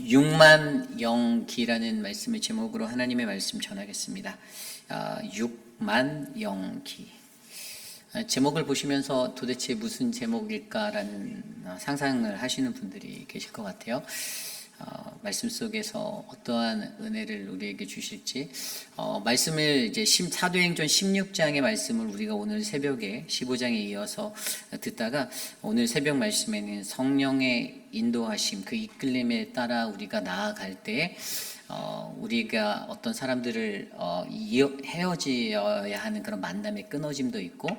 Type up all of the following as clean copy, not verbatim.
6만 영기라는 말씀의 제목으로 하나님의 말씀 전하겠습니다. 6만 영기. 제목을 보시면서 도대체 무슨 제목일까라는 상상을 하시는 분들이 계실 것 같아요. 말씀 속에서 어떠한 은혜를 우리에게 주실지, 말씀을 이제 사도행전 16장의 말씀을 우리가 오늘 새벽에 15장에 이어서 듣다가, 오늘 새벽 말씀에는 성령의 인도하심, 그 이끌림에 따라 우리가 나아갈 때 우리가 어떤 사람들을 헤어져야 하는 그런 만남의 끊어짐도 있고,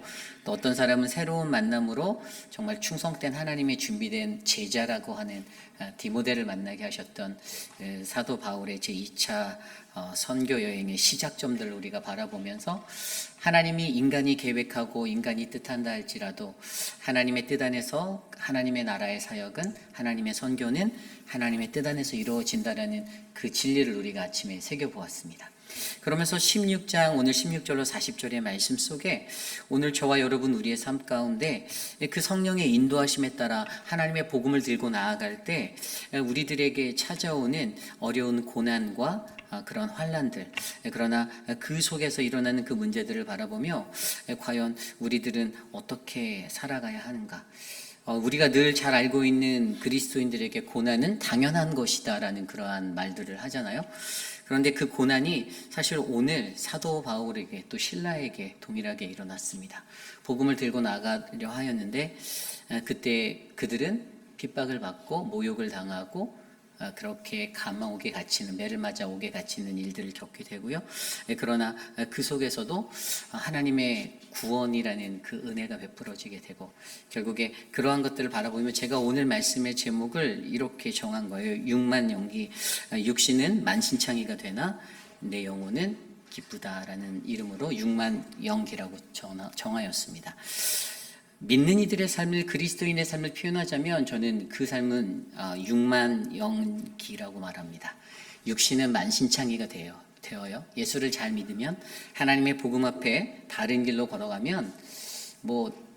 또 어떤 사람은 새로운 만남으로 정말 충성된 하나님의 준비된 제자라고 하는 디모데를 만나게 하셨던 사도 바울의 제2차 선교 여행의 시작점들을 우리가 바라보면서, 하나님이 인간이 계획하고 인간이 뜻한다 할지라도 하나님의 뜻 안에서 하나님의 나라의 사역은, 하나님의 선교는 하나님의 뜻 안에서 이루어진다라는 그 진리를 우리가 아침에 새겨보았습니다. 그러면서 16장 오늘 16절로 40절의 말씀 속에 오늘 저와 여러분 우리의 삶 가운데 그 성령의 인도하심에 따라 하나님의 복음을 들고 나아갈 때 우리들에게 찾아오는 어려운 고난과 그런 환난들, 그러나 그 속에서 일어나는 그 문제들을 바라보며 과연 우리들은 어떻게 살아가야 하는가? 우리가 늘 잘 알고 있는 그리스도인들에게 고난은 당연한 것이다 라는 그러한 말들을 하잖아요. 그런데 그 고난이 사실 오늘 사도 바울에게 또 신라에게 동일하게 일어났습니다. 복음을 들고 나가려 하였는데 그때 그들은 핍박을 받고 모욕을 당하고 그렇게 감옥에 갇히는, 매를 맞아 옥에 갇히는 일들을 겪게 되고요. 그러나 그 속에서도 하나님의 구원이라는 그 은혜가 베풀어지게 되고, 결국에 그러한 것들을 바라보면 제가 오늘 말씀의 제목을 이렇게 정한 거예요. 6만 영기. 육신은 만신창이가 되나 내 영혼은 기쁘다라는 이름으로 6만 영기라고 정하였습니다. 믿는 이들의 삶을, 그리스도인의 삶을 표현하자면 저는 그 삶은 6만 영기라고 말합니다. 육신은 만신창이가 되어요. 예수를 잘 믿으면, 하나님의 복음 앞에 다른 길로 걸어가면,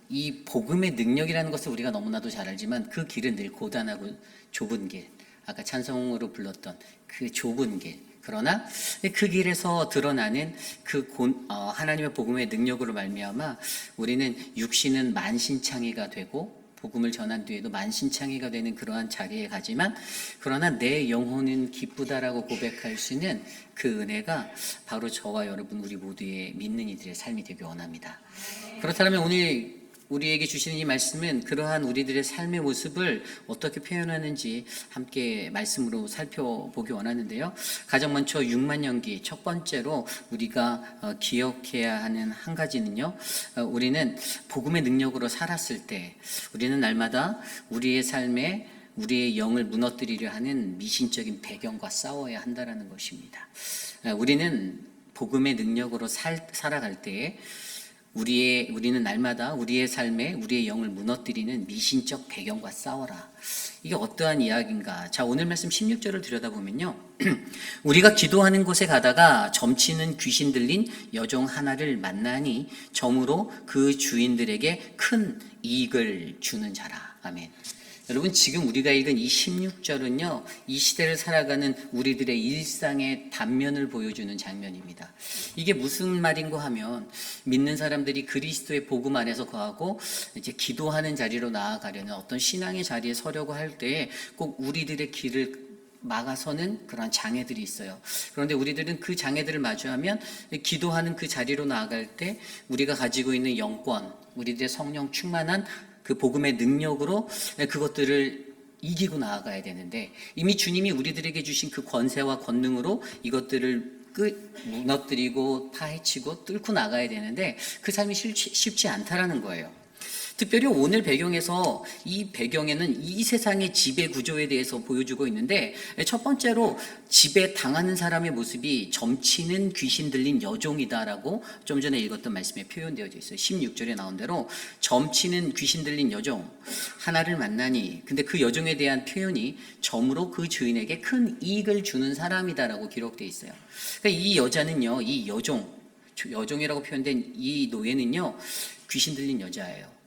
이 복음의 능력이라는 것을 우리가 너무나도 잘 알지만 그 길은 늘 고단하고 좁은 길, 아까 찬송으로 불렀던 그 좁은 길, 그러나 그 길에서 드러나는 하나님의 복음의 능력으로 말미암아 우리는 육신은 만신창이가 되고 복음을 전한 뒤에도 만신창이가 되는 그러한 자리에 가지만, 그러나 내 영혼은 기쁘다라고 고백할 수 있는 그 은혜가 바로 저와 여러분 우리 모두의 믿는 이들의 삶이 되기 원합니다. 그렇다면 오늘 우리에게 주시는 이 말씀은 그러한 우리들의 삶의 모습을 어떻게 표현하는지 함께 말씀으로 살펴보기 원하는데요. 가장 먼저 6만 영기, 첫 번째로 우리가 기억해야 하는 한 가지는요, 우리는 복음의 능력으로 살았을 때 우리는 날마다 우리의 삶에 우리의 영을 무너뜨리려 하는 미신적인 배경과 싸워야 한다는 것입니다. 우리는 복음의 능력으로 살아갈 때에 우리는 날마다 우리의 삶에 우리의 영을 무너뜨리는 미신적 배경과 싸워라. 이게 어떠한 이야기인가? 자, 오늘 말씀 16절을 들여다보면요. 우리가 기도하는 곳에 가다가 점치는 귀신 들린 여종 하나를 만나니 점으로 그 주인들에게 큰 이익을 주는 자라. 아멘. 여러분, 지금 우리가 읽은 이 16절은요, 이 시대를 살아가는 우리들의 일상의 단면을 보여주는 장면입니다. 이게 무슨 말인가 하면, 믿는 사람들이 그리스도의 복음 안에서 거하고 이제 기도하는 자리로 나아가려는 어떤 신앙의 자리에 서려고 할 때 꼭 우리들의 길을 막아서는 그런 장애들이 있어요. 그런데 우리들은 그 장애들을 마주하면 기도하는 그 자리로 나아갈 때 우리가 가지고 있는 영권, 우리들의 성령 충만한 그 복음의 능력으로 그것들을 이기고 나아가야 되는데, 이미 주님이 우리들에게 주신 그 권세와 권능으로 이것들을 무너뜨리고 파헤치고 뚫고 나가야 되는데 그 삶이 쉽지 않다라는 거예요. 특별히 오늘 배경에서, 이 배경에는 이 세상의 지배 구조에 대해서 보여주고 있는데, 첫 번째로 지배 당하는 사람의 모습이 점치는 귀신 들린 여종이다라고 좀 전에 읽었던 말씀에 표현되어져 있어요. 16절에 나온 대로 점치는 귀신 들린 여종 하나를 만나니, 근데 그 여종에 대한 표현이 점으로 그 주인에게 큰 이익을 주는 사람이다라고 기록되어 있어요. 그러니까 이 여자는요, 이 여종이라고 표현된 이 노예는요, 귀신 들린 여자예요.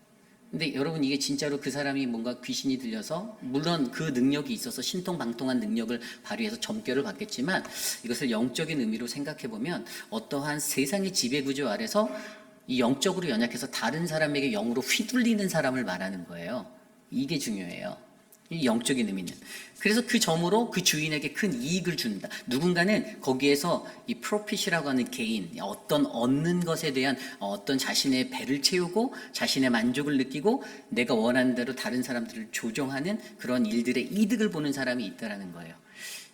근데 여러분 이게 진짜로 그 사람이 뭔가 귀신이 들려서 물론 그 능력이 있어서 신통방통한 능력을 발휘해서 점괘를 받겠지만 이것을 영적인 의미로 생각해 보면 어떠한 세상의 지배구조 아래서 이 영적으로 연약해서 다른 사람에게 영으로 휘둘리는 사람을 말하는 거예요. 이게 중요해요. 이 영적인 의미는. 그래서 그 점으로 그 주인에게 큰 이익을 준다. 누군가는 거기에서 이 프로핏이라고 하는 개인, 어떤 얻는 것에 대한 어떤 자신의 배를 채우고 자신의 만족을 느끼고 내가 원하는 대로 다른 사람들을 조종하는 그런 일들의 이득을 보는 사람이 있다라는 거예요.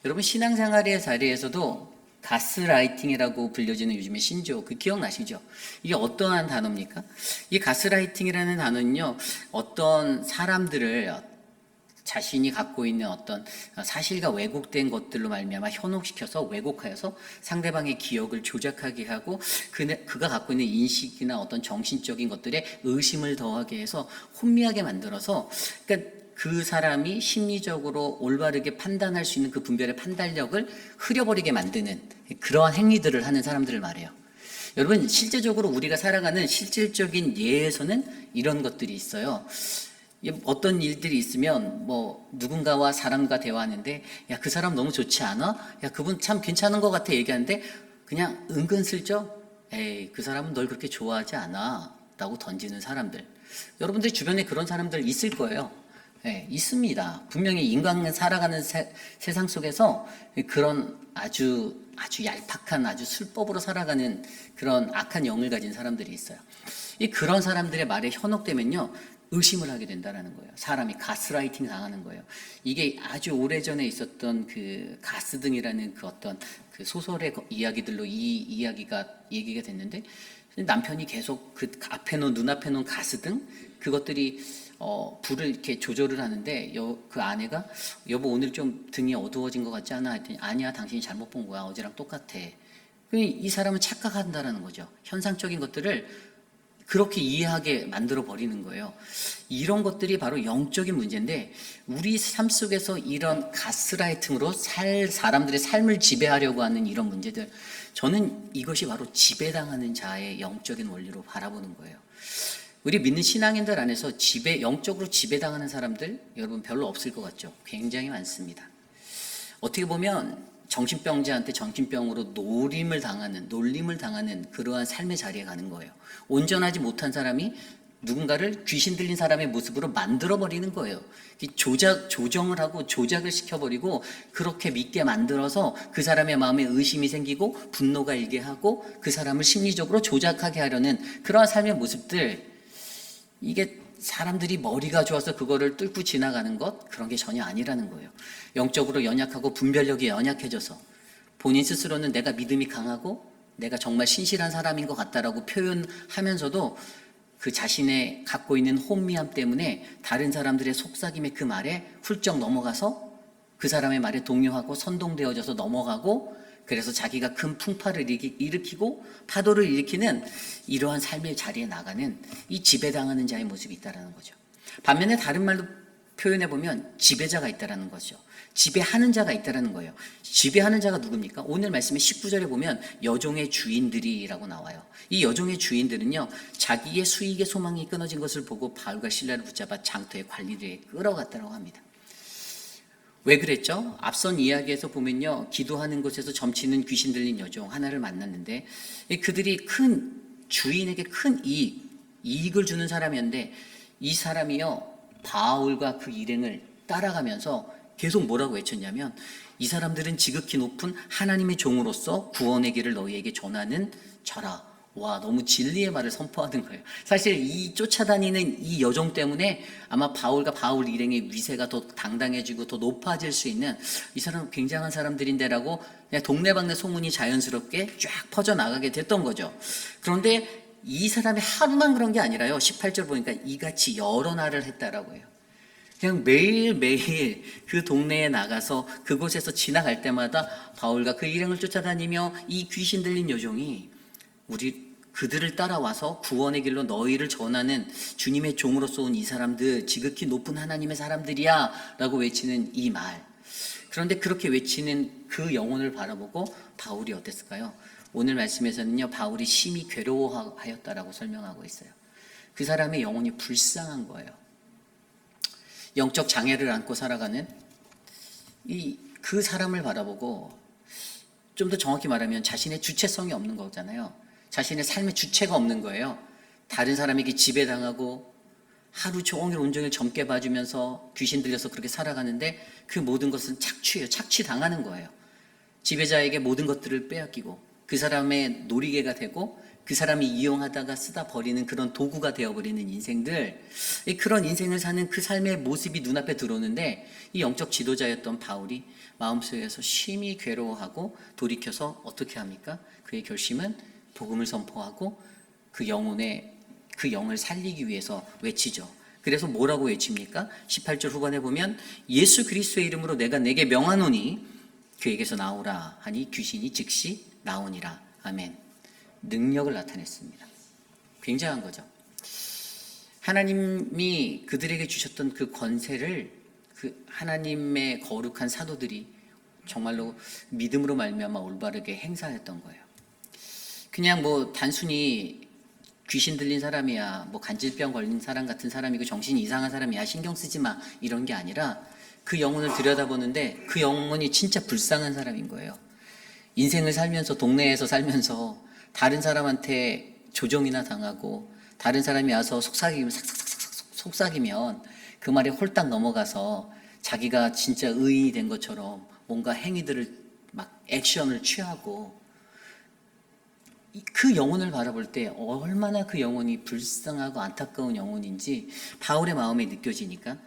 여러분 신앙생활의 자리에서도 가스라이팅이라고 불려지는 요즘의 신조, 그 기억나시죠? 이게 어떠한 단어입니까? 이 가스라이팅이라는 단어는요, 어떤 사람들을 자신이 갖고 있는 어떤 사실과 왜곡된 것들로 말미암아 현혹시켜서 왜곡하여서 상대방의 기억을 조작하게 하고 그가 갖고 있는 인식이나 어떤 정신적인 것들에 의심을 더하게 해서 혼미하게 만들어서 그러니까 그 사람이 심리적으로 올바르게 판단할 수 있는 그 분별의 판단력을 흐려버리게 만드는 그러한 행위들을 하는 사람들을 말해요. 여러분 실제적으로 우리가 살아가는 실질적인 예에서는 이런 것들이 있어요. 어떤 일들이 있으면 뭐 누군가와 사람과 대화하는데 야, 그 사람 너무 좋지 않아? 야, 그분 참 괜찮은 것 같아 얘기하는데 그냥 은근슬쩍 에이, 그 사람은 널 그렇게 좋아하지 않아 라고 던지는 사람들. 여러분들 주변에 그런 사람들 있을 거예요. 네, 있습니다. 분명히 인간은 살아가는 세상 속에서 그런 아주 얄팍한 아주 술법으로 살아가는 그런 악한 영을 가진 사람들이 있어요. 그런 사람들의 말에 현혹되면요 의심을 하게 된다는 거예요. 사람이 가스라이팅 당하는 거예요. 이게 아주 오래전에 있었던 그 가스등이라는 그 어떤 그 소설의 이야기들로 이 이야기가 얘기가 됐는데 남편이 계속 그 앞에 놓은 눈앞에 놓은 가스등 그것들이 불을 이렇게 조절을 하는데 그 아내가 여보 오늘 좀 등이 어두워진 것 같지 않아? 했더니 아니야 당신이 잘못 본 거야 어제랑 똑같아. 이 사람은 착각한다라는 거죠. 현상적인 것들을 그렇게 이해하게 만들어 버리는 거예요. 이런 것들이 바로 영적인 문제인데 우리 삶 속에서 이런 가스라이팅으로 사람들의 삶을 지배하려고 하는 이런 문제들 저는 이것이 바로 지배당하는 자의 영적인 원리로 바라보는 거예요. 우리 믿는 신앙인들 안에서 영적으로 지배당하는 사람들 여러분 별로 없을 것 같죠? 굉장히 많습니다. 어떻게 보면 정신병자한테 정신병으로 놀림을 당하는 그러한 삶의 자리에 가는 거예요. 온전하지 못한 사람이 누군가를 귀신 들린 사람의 모습으로 만들어버리는 거예요. 조정을 하고 조작을 시켜버리고 그렇게 믿게 만들어서 그 사람의 마음에 의심이 생기고 분노가 일게 하고 그 사람을 심리적으로 조작하게 하려는 그러한 삶의 모습들 이게 사람들이 머리가 좋아서 그거를 뚫고 지나가는 것 그런 게 전혀 아니라는 거예요. 영적으로 연약하고 분별력이 연약해져서 본인 스스로는 내가 믿음이 강하고 내가 정말 신실한 사람인 것 같다라고 표현하면서도 그 자신의 갖고 있는 혼미함 때문에 다른 사람들의 속삭임의 그 말에 훌쩍 넘어가서 그 사람의 말에 동요하고 선동되어져서 넘어가고 그래서 자기가 큰 풍파를 일으키고 파도를 일으키는 이러한 삶의 자리에 나가는 이 지배당하는 자의 모습이 있다는 거죠. 반면에 다른 말로 표현해 보면 지배자가 있다는 거죠. 지배하는 자가 있다는 거예요. 지배하는 자가 누굽니까? 오늘 말씀의 19절에 보면 여종의 주인들이라고 나와요. 이 여종의 주인들은요 자기의 수익의 소망이 끊어진 것을 보고 바울과 실라를 붙잡아 장터의 관리들에 끌어갔다고 합니다. 왜 그랬죠? 앞선 이야기에서 보면요 기도하는 곳에서 점치는 귀신 들린 여종 하나를 만났는데 그들이 큰 주인에게 큰 이익을 주는 사람이었는데 이 사람이요 바울과 그 일행을 따라가면서 계속 뭐라고 외쳤냐면 이 사람들은 지극히 높은 하나님의 종으로서 구원의 길을 너희에게 전하는 자라. 와 너무 진리의 말을 선포하는 거예요. 사실 이 쫓아다니는 이 여종 때문에 아마 바울과 바울 일행의 위세가 더 당당해지고 더 높아질 수 있는 이 사람 굉장한 사람들인데라고 그냥 동네방네 소문이 자연스럽게 쫙 퍼져나가게 됐던 거죠. 그런데 이 사람이 하루만 그런 게 아니라요 18절 보니까 이같이 여러 날을 했다라고 해요. 그냥 매일매일 그 동네에 나가서 그곳에서 지나갈 때마다 바울과 그 일행을 쫓아다니며 이 귀신 들린 여종이 그들을 따라와서 구원의 길로 너희를 전하는 주님의 종으로서 온 이 사람들 지극히 높은 하나님의 사람들이야 라고 외치는 이 말. 그런데 그렇게 외치는 그 영혼을 바라보고 바울이 어땠을까요? 오늘 말씀에서는요 바울이 심히 괴로워하였다라고 설명하고 있어요. 그 사람의 영혼이 불쌍한 거예요. 영적 장애를 안고 살아가는 그 사람을 바라보고, 좀 더 정확히 말하면 자신의 주체성이 없는 거잖아요. 자신의 삶의 주체가 없는 거예요. 다른 사람에게 지배당하고 하루 종일 온종일 젊게 봐주면서 귀신 들려서 그렇게 살아가는데, 그 모든 것은 착취예요. 착취당하는 거예요. 지배자에게 모든 것들을 빼앗기고 그 사람의 놀이개가 되고 그 사람이 이용하다가 쓰다 버리는 그런 도구가 되어버리는 인생들, 그런 인생을 사는 그 삶의 모습이 눈앞에 들어오는데, 이 영적 지도자였던 바울이 마음속에서 심히 괴로워하고 돌이켜서 어떻게 합니까? 그의 결심은 복음을 선포하고 그 영을 살리기 위해서 외치죠. 그래서 뭐라고 외칩니까? 18절 후반에 보면 예수 그리스도의 이름으로 내가 내게 명하노니 그에게서 나오라 하니 귀신이 즉시 나오니라. 아멘. 능력을 나타냈습니다. 굉장한 거죠. 하나님이 그들에게 주셨던 그 권세를 그 하나님의 거룩한 사도들이 정말로 믿음으로 말미암아 올바르게 행사했던 거예요. 그냥 뭐 단순히 귀신 들린 사람이야, 뭐 간질병 걸린 사람 같은 사람이고 정신이 이상한 사람이야, 신경 쓰지 마, 이런 게 아니라 그 영혼을 들여다보는데 그 영혼이 진짜 불쌍한 사람인 거예요. 인생을 살면서, 동네에서 살면서 다른 사람한테 조종이나 당하고 다른 사람이 와서 속삭이면 그 말에 홀딱 넘어가서 자기가 진짜 의인이 된 것처럼 뭔가 행위들을 막 액션을 취하고, 그 영혼을 바라볼 때 얼마나 그 영혼이 불쌍하고 안타까운 영혼인지 바울의 마음에 느껴지니까,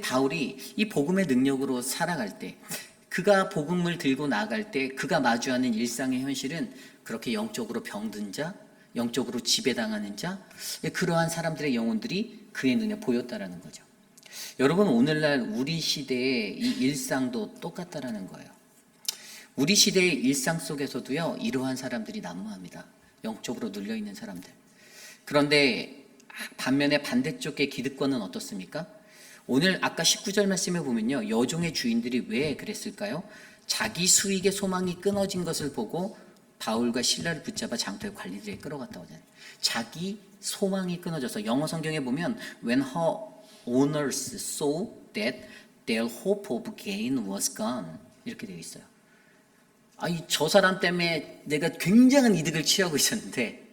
바울이 이 복음의 능력으로 살아갈 때, 그가 복음을 들고 나아갈 때 그가 마주하는 일상의 현실은 그렇게 영적으로 병든 자, 영적으로 지배당하는 자, 그러한 사람들의 영혼들이 그의 눈에 보였다라는 거죠. 여러분, 오늘날 우리 시대의 이 일상도 똑같다라는 거예요. 우리 시대의 일상 속에서도요, 이러한 사람들이 난무합니다. 영적으로 눌려있는 사람들. 그런데 반면에 반대쪽의 기득권은 어떻습니까? 오늘 아까 19절 말씀에 보면요, 여종의 주인들이 왜 그랬을까요? 자기 수익의 소망이 끊어진 것을 보고 바울과 실라를 붙잡아 장터의 관리들에게 끌어갔다고 하잖아요. 자기 소망이 끊어져서, 영어 성경에 보면 when her owners saw that their hope of gain was gone, 이렇게 되어 있어요. 아니, 저 사람 때문에 내가 굉장한 이득을 취하고 있었는데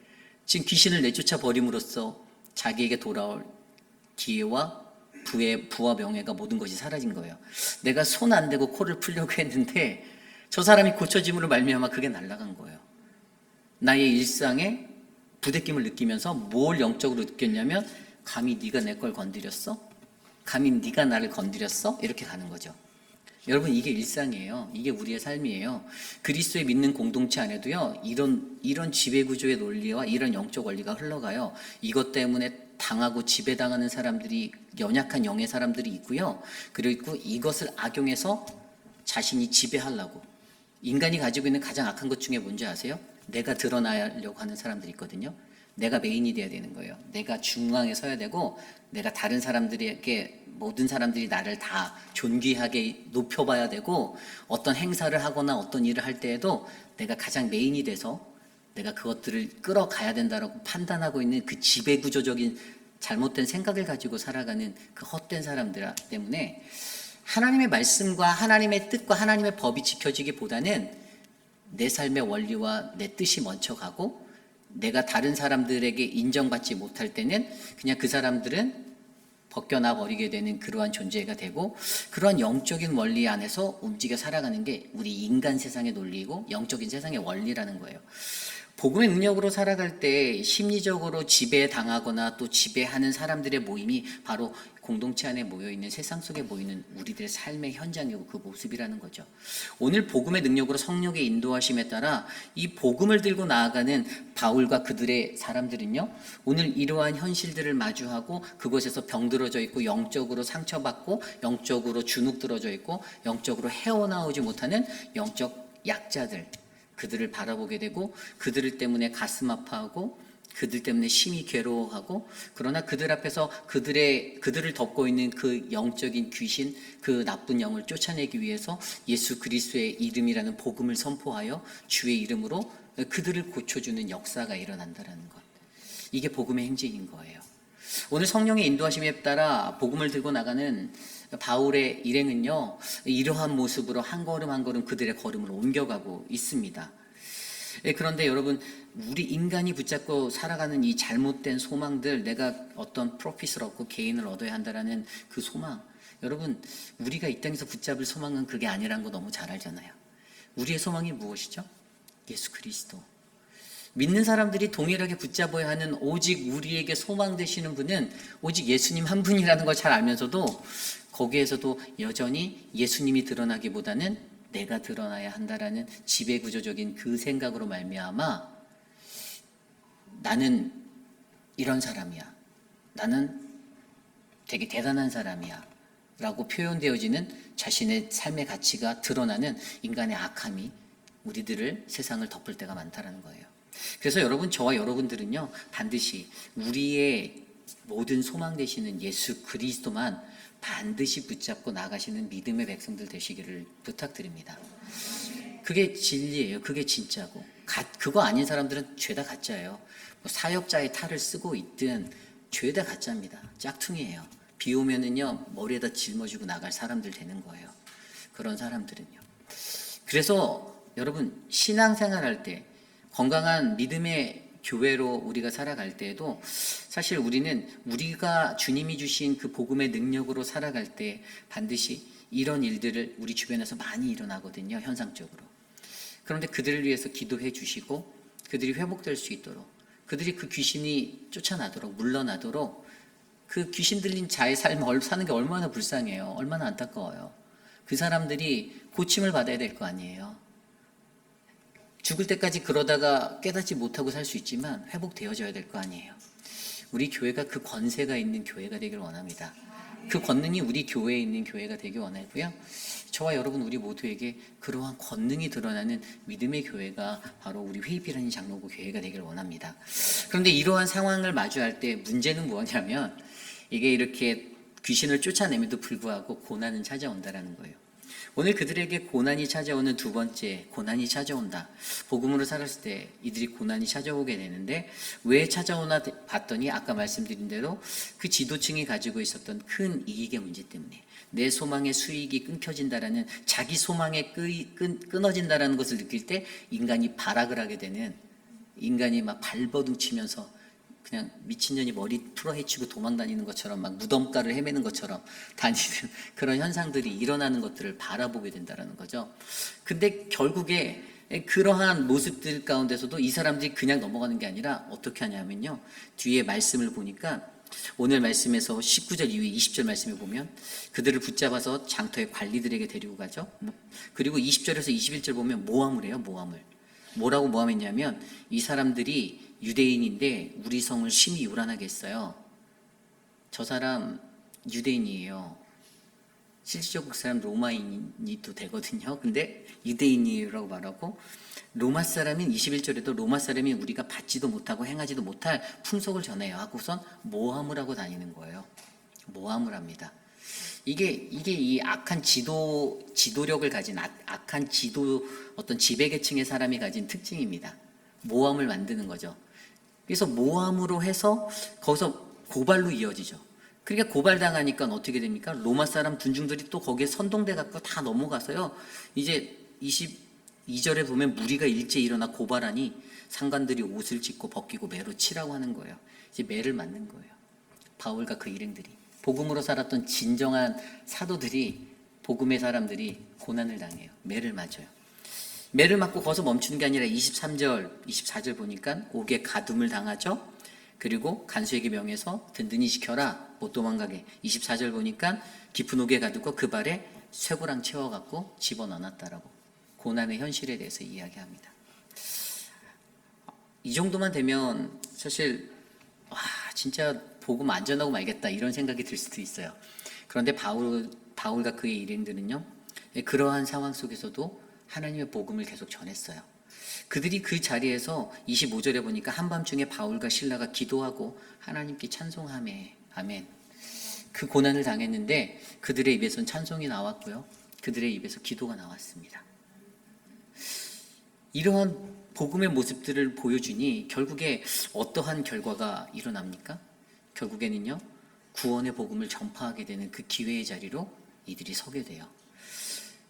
지금 귀신을 내쫓아 버림으로써 자기에게 돌아올 기회와 부와 명예가, 모든 것이 사라진 거예요. 내가 손 안 대고 코를 풀려고 했는데 저 사람이 고쳐짐으로 말미암아 그게 날아간 거예요. 나의 일상에 부대낌을 느끼면서 뭘 영적으로 느꼈냐면, 감히 네가 내 걸 건드렸어? 감히 네가 나를 건드렸어? 이렇게 가는 거죠. 여러분, 이게 일상이에요. 이게 우리의 삶이에요. 그리스도의 믿는 공동체 안에도요, 이런 지배구조의 논리와 이런 영적 원리가 흘러가요. 이것 때문에 당하고 지배당하는 사람들이, 연약한 영의 사람들이 있고요. 그리고 이것을 악용해서 자신이 지배하려고, 인간이 가지고 있는 가장 악한 것 중에 뭔지 아세요? 내가 드러나려고 하는 사람들이 있거든요. 내가 메인이 돼야 되는 거예요. 내가 중앙에 서야 되고, 내가 다른 사람들에게, 모든 사람들이 나를 다 존귀하게 높여봐야 되고, 어떤 행사를 하거나 어떤 일을 할 때에도 내가 가장 메인이 돼서 내가 그것들을 끌어가야 된다고 판단하고 있는 그 지배구조적인 잘못된 생각을 가지고 살아가는 그 헛된 사람들 때문에, 하나님의 말씀과 하나님의 뜻과 하나님의 법이 지켜지기보다는 내 삶의 원리와 내 뜻이 먼저 가고, 내가 다른 사람들에게 인정받지 못할 때는 그냥 그 사람들은 벗겨나 버리게 되는 그러한 존재가 되고, 그러한 영적인 원리 안에서 움직여 살아가는 게 우리 인간 세상의 논리이고 영적인 세상의 원리라는 거예요. 복음의 능력으로 살아갈 때 심리적으로 지배당하거나 또 지배하는 사람들의 모임이 바로 공동체 안에 모여있는, 세상 속에 모이는 우리들의 삶의 현장이고 그 모습이라는 거죠. 오늘 복음의 능력으로 성령의 인도하심에 따라 이 복음을 들고 나아가는 바울과 그들의 사람들은요, 오늘 이러한 현실들을 마주하고 그곳에서 병들어져 있고 영적으로 상처받고 영적으로 주눅들어져 있고 영적으로 헤어나오지 못하는 영적 약자들, 그들을 바라보게 되고 그들 때문에 가슴 아파하고 그들 때문에 심히 괴로워하고, 그러나 그들 앞에서 그들을 덮고 있는 그 영적인 귀신, 그 나쁜 영을 쫓아내기 위해서 예수 그리스도의 이름이라는 복음을 선포하여 주의 이름으로 그들을 고쳐주는 역사가 일어난다는 것. 이게 복음의 행진인 거예요. 오늘 성령의 인도하심에 따라 복음을 들고 나가는 바울의 일행은요, 이러한 모습으로 한 걸음 한 걸음 그들의 걸음을 옮겨가고 있습니다. 그런데 여러분, 우리 인간이 붙잡고 살아가는 이 잘못된 소망들, 내가 어떤 프로핏을 얻고 개인을 얻어야 한다라는 그 소망, 여러분, 우리가 이 땅에서 붙잡을 소망은 그게 아니라는 거 너무 잘 알잖아요. 우리의 소망이 무엇이죠? 예수 그리스도. 믿는 사람들이 동일하게 붙잡아야 하는 오직 우리에게 소망 되시는 분은 오직 예수님 한 분이라는 걸 잘 알면서도 거기에서도 여전히 예수님이 드러나기보다는 내가 드러나야 한다라는 지배구조적인 그 생각으로 말미암아 나는 이런 사람이야, 나는 되게 대단한 사람이야 라고 표현되어지는 자신의 삶의 가치가 드러나는 인간의 악함이 우리들을, 세상을 덮을 때가 많다는 거예요. 그래서 여러분, 저와 여러분들은요, 반드시 우리의 모든 소망 되시는 예수 그리스도만 반드시 붙잡고 나가시는 믿음의 백성들 되시기를 부탁드립니다. 그게 진리예요. 그게 진짜고. 그거 아닌 사람들은 죄다 가짜예요. 뭐 사역자의 탈을 쓰고 있든 죄다 가짜입니다. 짝퉁이에요. 비 오면은요, 머리에다 짊어지고 나갈 사람들 되는 거예요. 그런 사람들은요. 그래서 여러분, 신앙생활 할 때, 건강한 믿음의 교회로 우리가 살아갈 때에도 사실 우리는 우리가 주님이 주신 그 복음의 능력으로 살아갈 때 반드시 이런 일들을 우리 주변에서 많이 일어나거든요, 현상적으로. 그런데 그들을 위해서 기도해 주시고 그들이 회복될 수 있도록, 그들이 그 귀신이 쫓아나도록, 물러나도록, 그 귀신 들린 자의 삶을 사는 게 얼마나 불쌍해요. 얼마나 안타까워요. 그 사람들이 고침을 받아야 될 거 아니에요. 죽을 때까지 그러다가 깨닫지 못하고 살 수 있지만 회복되어져야 될 거 아니에요. 우리 교회가 그 권세가 있는 교회가 되길 원합니다. 그 권능이 우리 교회에 있는 교회가 되길 원하고요. 저와 여러분, 우리 모두에게 그러한 권능이 드러나는 믿음의 교회가 바로 우리 회의비라는 장로교 교회가 되길 원합니다. 그런데 이러한 상황을 마주할 때 문제는 뭐냐면, 이게 이렇게 귀신을 쫓아내면도 불구하고 고난은 찾아온다라는 거예요. 오늘 그들에게 고난이 찾아오는 두 번째, 고난이 찾아온다. 복음으로 살았을 때 이들이 고난이 찾아오게 되는데, 왜 찾아오나 봤더니 아까 말씀드린 대로 그 지도층이 가지고 있었던 큰 이익의 문제 때문에, 내 소망의 수익이 끊겨진다라는, 자기 소망에 끊어진다라는 것을 느낄 때 인간이 발악을 하게 되는, 인간이 막 발버둥 치면서 그냥 미친년이 머리 풀어헤치고 도망다니는 것처럼, 막 무덤가를 헤매는 것처럼 다니는 그런 현상들이 일어나는 것들을 바라보게 된다는 거죠. 근데 결국에 그러한 모습들 가운데서도 이 사람들이 그냥 넘어가는 게 아니라 어떻게 하냐면요, 뒤에 말씀을 보니까 오늘 말씀에서 19절 이후에 20절 말씀에 보면 그들을 붙잡아서 장터의 관리들에게 데리고 가죠. 그리고 20절에서 21절 보면 모함을 해요. 뭐라고 모함했냐면, 이 사람들이 유대인인데 우리 성을 심히 요란하게 했어요. 저 사람 유대인이에요. 실질적으로 그 사람 로마인이 또 되거든요. 근데 유대인이라고 말하고, 로마 사람인 21절에도 로마 사람이 우리가 받지도 못하고 행하지도 못할 풍속을 전해요 하고선 모함을 하고 다니는 거예요. 모함을 합니다. 이게 이 악한 지도력을 가진 악한 어떤 지배계층의 사람이 가진 특징입니다. 모함을 만드는 거죠. 그래서 모함으로 해서 거기서 고발로 이어지죠. 그러니까 고발당하니까 어떻게 됩니까? 로마 사람 군중들이 또 거기에 선동돼 갖고 다 넘어가서요. 이제 22절에 보면 무리가 일제 일어나 고발하니 상관들이 옷을 찢고 벗기고 매로 치라고 하는 거예요. 이제 매를 맞는 거예요. 바울과 그 일행들이, 복음으로 살았던 진정한 사도들이, 복음의 사람들이 고난을 당해요. 매를 맞아요. 매를 맞고 거기서 멈추는 게 아니라 23절, 24절 보니까 옥에 가둠을 당하죠. 그리고 간수에게 명해서 든든히 지켜라, 못 도망가게. 24절 보니까 깊은 옥에 가두고 그 발에 쇠고랑 채워갖고 집어넣어놨다라고 고난의 현실에 대해서 이야기합니다. 이 정도만 되면 사실 진짜 복음 안전하고 말겠다 이런 생각이 들 수도 있어요. 그런데 바울과 그의 일행들은요, 그러한 상황 속에서도 하나님의 복음을 계속 전했어요. 그들이 그 자리에서 25절에 보니까 한밤중에 바울과 실라가 기도하고 하나님께 찬송하며, 아멘. 그 고난을 당했는데 그들의 입에서는 찬송이 나왔고요, 그들의 입에서 기도가 나왔습니다. 이러한 복음의 모습들을 보여주니 결국에 어떠한 결과가 일어납니까? 결국에는요, 구원의 복음을 전파하게 되는 그 기회의 자리로 이들이 서게 돼요.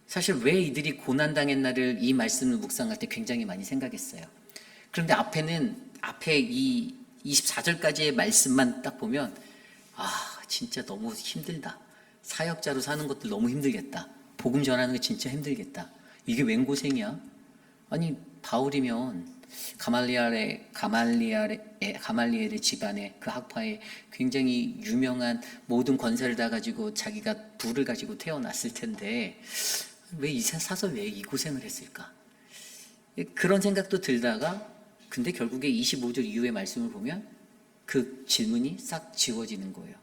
사실 왜 이들이 고난당했나를 이 말씀을 묵상할 때 굉장히 많이 생각했어요. 그런데 앞에 이 24절까지의 말씀만 딱 보면, 진짜 너무 힘들다. 사역자로 사는 것도 너무 힘들겠다. 복음 전하는 거 진짜 힘들겠다. 이게 웬 고생이야? 아니, 바울이면 가말리엘의 집안에 그 학파에 굉장히 유명한 모든 권세를 다 가지고 자기가 부를 가지고 태어났을 텐데 왜 이 사서 왜 이 고생을 했을까? 그런 생각도 들다가 근데 결국에 25절 이후의 말씀을 보면 그 질문이 싹 지워지는 거예요.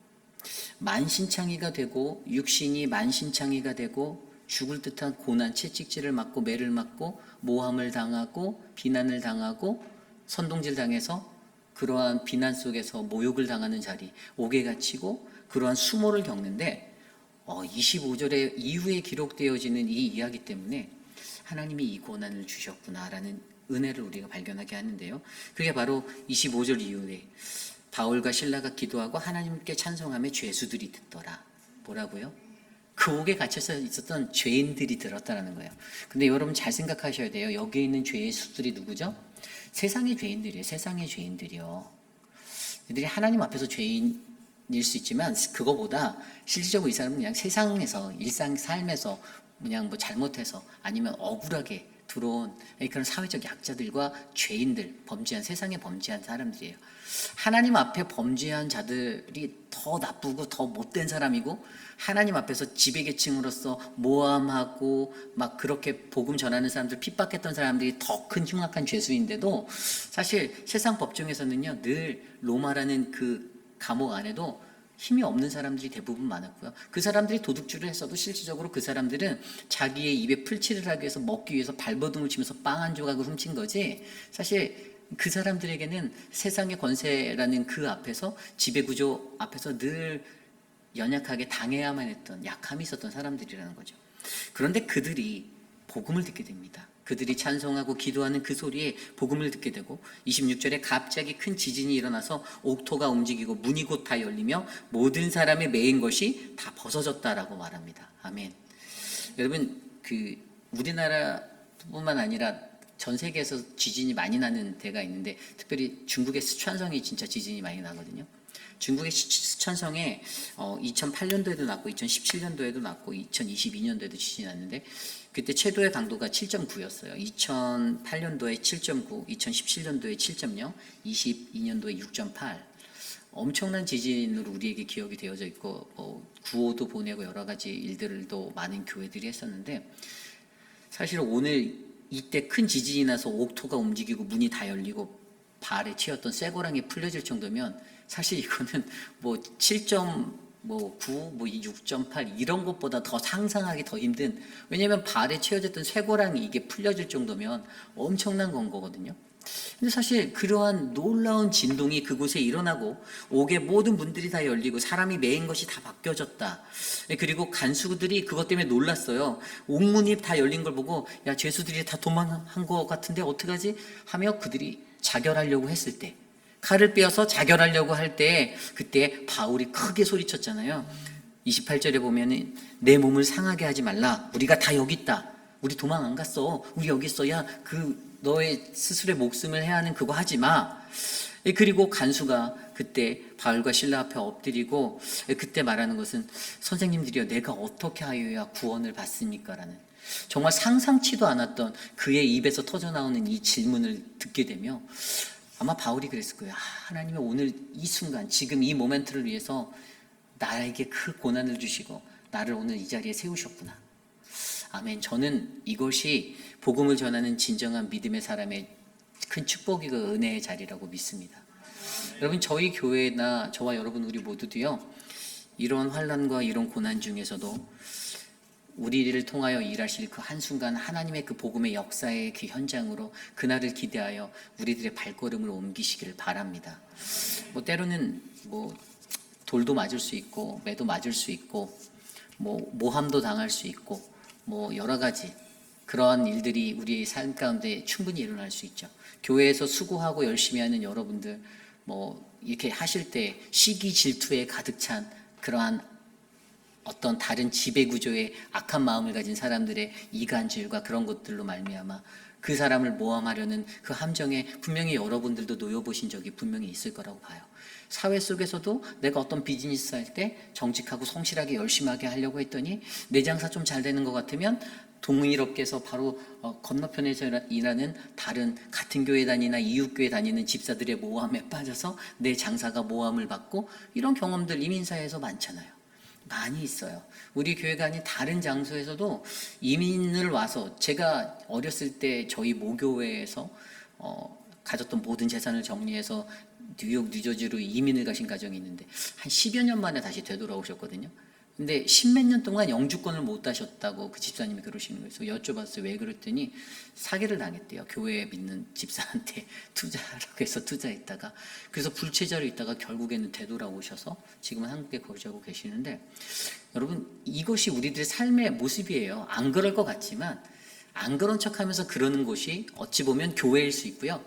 만신창이가 되고 육신이 만신창이가 되고 죽을 듯한 고난, 채찍질을 맞고 매를 맞고 모함을 당하고 비난을 당하고 선동질 당해서 그러한 비난 속에서 모욕을 당하는 자리, 옥에 갇히고 그러한 수모를 겪는데 25절의 이후에 기록되어지는 이 이야기 때문에 하나님이 이 고난을 주셨구나라는 은혜를 우리가 발견하게 하는데요. 그게 바로 25절 이후에 바울과 실라가 기도하고 하나님께 찬송하며 죄수들이 듣더라. 뭐라고요? 그 옥에 갇혀서 있었던 죄인들이 들었다는 거예요. 근데 여러분 잘 생각하셔야 돼요. 여기에 있는 죄수들이 누구죠? 세상의 죄인들이에요. 세상의 죄인들이요. 이들이 하나님 앞에서 죄인일 수 있지만 그거보다 실질적으로 이 사람은 그냥 세상에서 일상 삶에서 그냥 뭐 잘못해서 아니면 억울하게 들어온 그런 사회적 약자들과 죄인들, 세상에 범죄한 사람들이에요. 하나님 앞에 범죄한 자들이 더 나쁘고 더 못된 사람이고 하나님 앞에서 지배계층으로서 모함하고 막 그렇게 복음 전하는 사람들 핍박했던 사람들이 더 큰 흉악한 죄수인데도 사실 세상 법정에서는요 늘 로마라는 그 감옥 안에도 힘이 없는 사람들이 대부분 많았고요. 그 사람들이 도둑질을 했어도 실질적으로 그 사람들은 자기의 입에 풀칠을 하기 위해서 먹기 위해서 발버둥을 치면서 빵 한 조각을 훔친 거지 사실 그 사람들에게는 세상의 권세라는 그 앞에서 지배구조 앞에서 늘 연약하게 당해야만 했던 약함이 있었던 사람들이라는 거죠. 그런데 그들이 복음을 듣게 됩니다. 그들이 찬송하고 기도하는 그 소리에 복음을 듣게 되고 26절에 갑자기 큰 지진이 일어나서 옥토가 움직이고 문이 곧 다 열리며 모든 사람의 매인 것이 다 벗어졌다라고 말합니다. 아멘. 여러분 우리나라뿐만 아니라 전 세계에서 지진이 많이 나는 데가 있는데 특별히 중국의 스촨성이 진짜 지진이 많이 나거든요. 중국의 스촨성에 2008년도에도 났고 2017년도에도 났고 2022년도에도 지진이 났는데 그때 최고의 강도가 7.9였어요. 2008년도에 7.9, 2017년도에 7.0, 22년도에 6.8. 엄청난 지진으로 우리에게 기억이 되어져 있고 구호도 보내고 여러 가지 일들도 많은 교회들이 했었는데 사실 오늘 이때 큰 지진이 나서 옥토가 움직이고 문이 다 열리고 발에 튀었던 쇠고랑이 풀려질 정도면 사실 이거는 7.9, 6.8 이런 것보다 더 상상하기 더 힘든 왜냐하면 발에 채워졌던 쇠고랑이 이게 풀려질 정도면 엄청난 건 거거든요. 근데 사실 그러한 놀라운 진동이 그곳에 일어나고 옥의 모든 문들이 다 열리고 사람이 매인 것이 다 바뀌어졌다. 그리고 간수들이 그것 때문에 놀랐어요. 옥문이 다 열린 걸 보고 야 죄수들이 다 도망한 것 같은데 어떡하지? 하며 그들이 자결하려고 했을 때 칼을 빼어서 자결하려고 할 때 그때 바울이 크게 소리쳤잖아요. 28절에 보면은 내 몸을 상하게 하지 말라. 우리가 다 여기 있다. 우리 도망 안 갔어. 우리 여기 있어. 야 너의 스스로의 목숨을 해야 하는 그거 하지 마. 그리고 간수가 그때 바울과 실라 앞에 엎드리고 그때 말하는 것은 선생님들이여 내가 어떻게 하여야 구원을 받습니까? 라는 정말 상상치도 않았던 그의 입에서 터져나오는 이 질문을 듣게 되며 아마 바울이 그랬을 거예요. 하나님이 오늘 이 순간 지금 이 모멘트를 위해서 나에게 그 고난을 주시고 나를 오늘 이 자리에 세우셨구나. 아멘. 저는 이것이 복음을 전하는 진정한 믿음의 사람의 큰 축복이고 은혜의 자리라고 믿습니다. 여러분 저희 교회나 저와 여러분 우리 모두도요. 이런 환난과 이런 고난 중에서도 우리를 통하여 일하실 그 한순간 하나님의 그 복음의 역사의 그 현장으로 그날을 기대하여 우리들의 발걸음을 옮기시기를 바랍니다. 때로는 돌도 맞을 수 있고 매도 맞을 수 있고 모함도 당할 수 있고 여러 가지 그러한 일들이 우리의 삶 가운데 충분히 일어날 수 있죠. 교회에서 수고하고 열심히 하는 여러분들 이렇게 하실 때 시기 질투에 가득 찬 그러한 어떤 다른 지배 구조의 악한 마음을 가진 사람들의 이간질과 그런 것들로 말미암아 그 사람을 모함하려는 그 함정에 분명히 여러분들도 놓여보신 적이 분명히 있을 거라고 봐요. 사회 속에서도 내가 어떤 비즈니스 할 때 정직하고 성실하게 열심하게 하려고 했더니 내 장사 좀 잘 되는 것 같으면 동일업계에서 바로 건너편에서 일하는 다른 같은 교회 다니나 이웃교회 다니는 집사들의 모함에 빠져서 내 장사가 모함을 받고 이런 경험들 이민사회에서 많잖아요. 많이 있어요. 우리 교회가 아닌 다른 장소에서도 이민을 와서 제가 어렸을 때 저희 모교회에서 가졌던 모든 재산을 정리해서 뉴욕, 뉴저지로 이민을 가신 가정이 있는데 한 10여 년 만에 다시 되돌아오셨거든요. 근데 십몇 년 동안 영주권을 못 따셨다고 그 집사님이 그러시는 거예요. 그래서 여쭤봤어요. 왜 그랬더니 사기를 당했대요. 교회 믿는 집사한테 투자하라고 해서 투자했다가 그래서 불체자로 있다가 결국에는 되돌아오셔서 지금은 한국에 거주하고 계시는데 여러분 이것이 우리들의 삶의 모습이에요. 안 그럴 것 같지만 안 그런 척하면서 그러는 곳이 어찌 보면 교회일 수 있고요.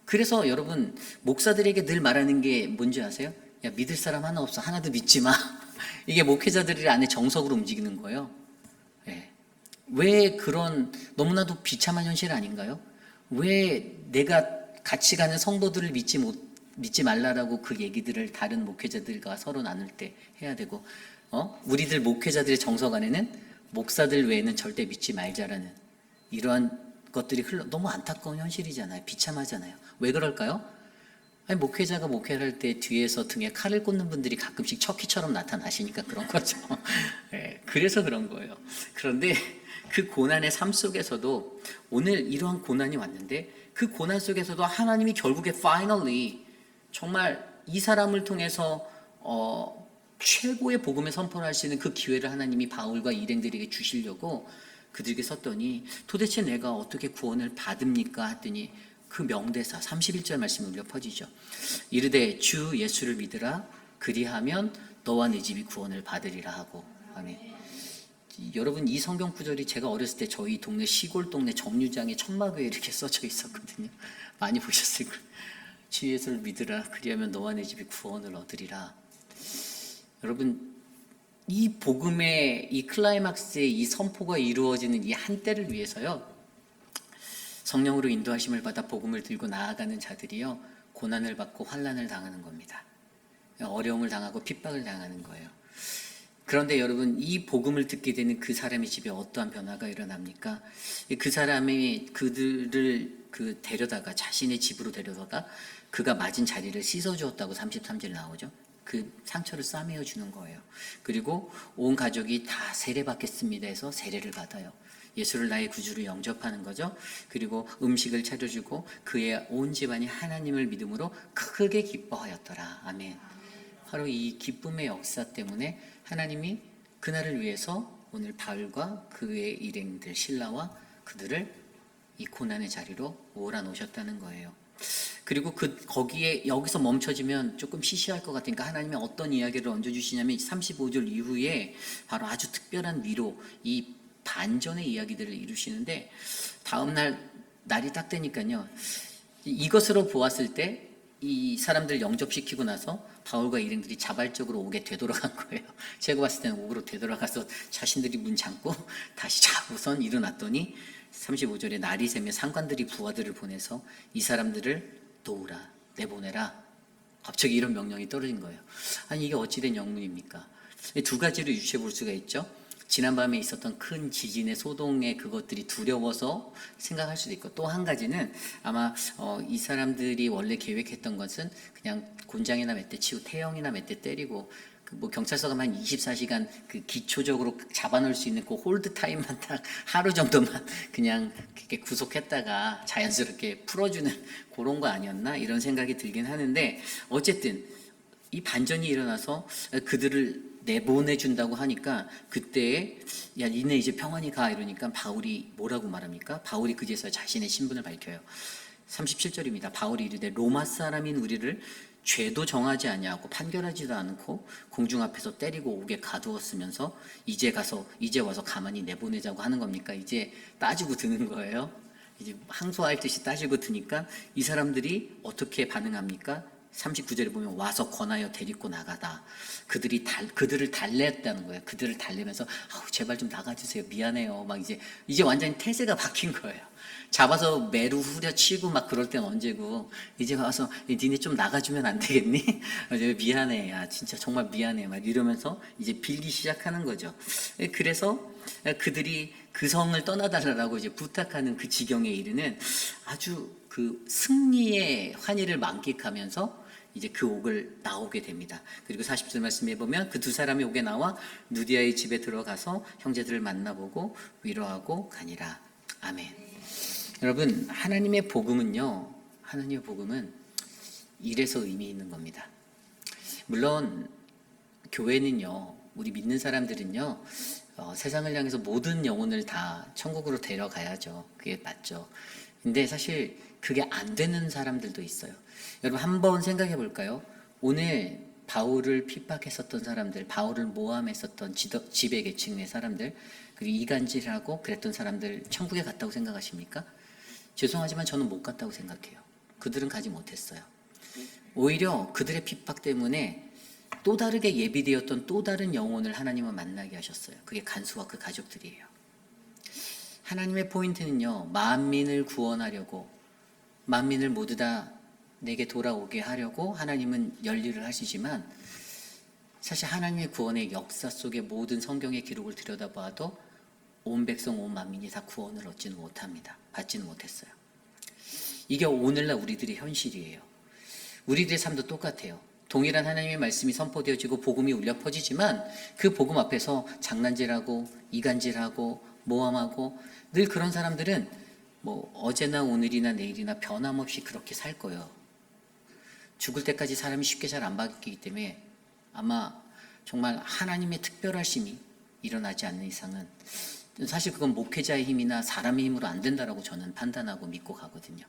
그래서 여러분 목사들에게 늘 말하는 게 뭔지 아세요? 야 믿을 사람 하나 없어. 하나도 믿지 마. 이게 목회자들이 안에 정석으로 움직이는 거예요. 네. 왜 그런 너무나도 비참한 현실 아닌가요? 왜 내가 같이 가는 성도들을 믿지 말라라고 그 얘기들을 다른 목회자들과 서로 나눌 때 해야 되고, 우리들 목회자들의 정석 안에는 목사들 외에는 절대 믿지 말자라는 이러한 것들이 너무 안타까운 현실이잖아요. 비참하잖아요. 왜 그럴까요? 아니, 목회자가 목회를 할 때 뒤에서 등에 칼을 꽂는 분들이 가끔씩 척키처럼 나타나시니까 그런 거죠. 네, 그래서 그런 거예요. 그런데 그 고난의 삶 속에서도 오늘 이러한 고난이 왔는데 그 고난 속에서도 하나님이 결국에 finally 정말 이 사람을 통해서 최고의 복음을 선포할 수 있는 그 기회를 하나님이 바울과 일행들에게 주시려고 그들에게 썼더니 도대체 내가 어떻게 구원을 받습니까? 했더니 그 명대사 31절 말씀이 울려 퍼지죠. 이르되 주 예수를 믿으라 그리하면 너와 네 집이 구원을 받으리라 하고. 아멘. 여러분 이 성경 구절이 제가 어렸을 때 저희 동네 시골 동네 정류장에 천막에 이렇게 써져 있었거든요. 많이 보셨을 거예요. 주 예수를 믿으라 그리하면 너와 내 집이 구원을 얻으리라. 여러분 이 복음의 이 클라이막스의 이 선포가 이루어지는 이 한때를 위해서요. 성령으로 인도하심을 받아 복음을 들고 나아가는 자들이요. 고난을 받고 환난을 당하는 겁니다. 어려움을 당하고 핍박을 당하는 거예요. 그런데 여러분 이 복음을 듣게 되는 그 사람의 집에 어떠한 변화가 일어납니까? 그 사람이 그들을 데려다가 자신의 집으로 데려다가 그가 맞은 자리를 씻어주었다고 33절 나오죠. 그 상처를 싸매어 주는 거예요. 그리고 온 가족이 다 세례받겠습니다 해서 세례를 받아요. 예수를 나의 구주로 영접하는 거죠. 그리고 음식을 차려주고 그의 온 집안이 하나님을 믿음으로 크게 기뻐하였더라. 아멘. 바로 이 기쁨의 역사 때문에 하나님이 그날을 위해서 오늘 바울과 그의 일행들 신라와 그들을 이 고난의 자리로 몰아놓으셨다는 거예요. 그리고 거기에 여기서 멈춰지면 조금 시시할 것 같으니까 하나님이 어떤 이야기를 얹어주시냐면 35절 이후에 바로 아주 특별한 위로 이 반전의 이야기들을 이루시는데 다음날 날이 딱 되니까요. 이것으로 보았을 때 이 사람들 영접시키고 나서 바울과 일행들이 자발적으로 옥에 되돌아간 거예요. 제가 봤을 때는 옥으로 되돌아가서 자신들이 문 잠고 다시 자고선 일어났더니 35절에 날이 새며 상관들이 부하들을 보내서 이 사람들을 도우라 내보내라. 갑자기 이런 명령이 떨어진 거예요. 아니 이게 어찌된 영문입니까? 두 가지로 유추해 볼 수가 있죠. 지난밤에 있었던 큰 지진의 소동의 그것들이 두려워서 생각할 수도 있고 또 한 가지는 아마 이 사람들이 원래 계획했던 것은 그냥 곤장이나 몇 대 치고 태형이나 몇 대 때리고 뭐 경찰서가 한 24시간 그 기초적으로 잡아놓을 수 있는 그 홀드 타임만 딱 하루 정도만 그냥 이렇게 구속했다가 자연스럽게 풀어주는 그런 거 아니었나 이런 생각이 들긴 하는데 어쨌든 이 반전이 일어나서 그들을 내보내준다고 하니까 그때 야 니네 이제 평안히 가 이러니까 바울이 뭐라고 말합니까? 바울이 그제서 자신의 신분을 밝혀요. 37절입니다. 바울이 이르되 로마 사람인 우리를 죄도 정하지 아니하고 판결하지도 않고 공중 앞에서 때리고 옥에 가두었으면서 이제 와서 가만히 내보내자고 하는 겁니까? 이제 따지고 드는 거예요. 이제 항소할 듯이 따지고 드니까 이 사람들이 어떻게 반응합니까? 39절에 보면 와서 권하여 데리고 나가다. 그들을 달랬다는 거예요. 그들을 달래면서 제발 좀 나가주세요. 미안해요. 막 이제 완전히 태세가 바뀐 거예요. 잡아서 매루 후려치고 막 그럴 땐 언제고, 이제 와서 니네 좀 나가주면 안 되겠니? 미안해. 야 진짜 정말 미안해. 막 이러면서 이제 빌기 시작하는 거죠. 그래서 그들이 그 성을 떠나달라고 이제 부탁하는 그 지경에 이르는 아주 그 승리의 환희를 만끽하면서 이제 그 옥을 나오게 됩니다. 그리고 40절 말씀에 보면 그 두 사람이 옥에 나와 누디아의 집에 들어가서 형제들을 만나보고 위로하고 가니라. 아멘. 여러분, 하나님의 복음은 일에서 의미 있는 겁니다. 물론 교회는요, 우리 믿는 사람들은요, 세상을 향해서 모든 영혼을 다 천국으로 데려가야죠. 그게 맞죠. 근데 사실 그게 안 되는 사람들도 있어요. 여러분 한번 생각해 볼까요? 오늘 바울을 핍박했었던 사람들, 바울을 모함했었던 지배 계층의 사람들, 그리고 이간질하고 그랬던 사람들 천국에 갔다고 생각하십니까? 죄송하지만 저는 못 갔다고 생각해요. 그들은 가지 못했어요. 오히려 그들의 핍박 때문에 또 다르게 예비되었던 또 다른 영혼을 하나님은 만나게 하셨어요. 그게 간수와 그 가족들이에요. 하나님의 포인트는요, 만민을 구원하려고, 만민을 모두 다 내게 돌아오게 하려고 하나님은 열일을 하시지만, 사실 하나님의 구원의 역사 속의 모든 성경의 기록을 들여다봐도 온 백성 온 만민이 다 구원을 얻지는 못합니다. 받지는 못했어요. 이게 오늘날 우리들의 현실이에요. 우리들의 삶도 똑같아요. 동일한 하나님의 말씀이 선포되어지고 복음이 울려 퍼지지만 그 복음 앞에서 장난질하고 이간질하고 모함하고 늘 그런 사람들은 뭐 어제나 오늘이나 내일이나 변함없이 그렇게 살 거예요. 죽을 때까지 사람이 쉽게 잘 안 바뀌기 때문에 아마 정말 하나님의 특별하심이 일어나지 않는 이상은 사실 그건 목회자의 힘이나 사람의 힘으로 안 된다라고 저는 판단하고 믿고 가거든요.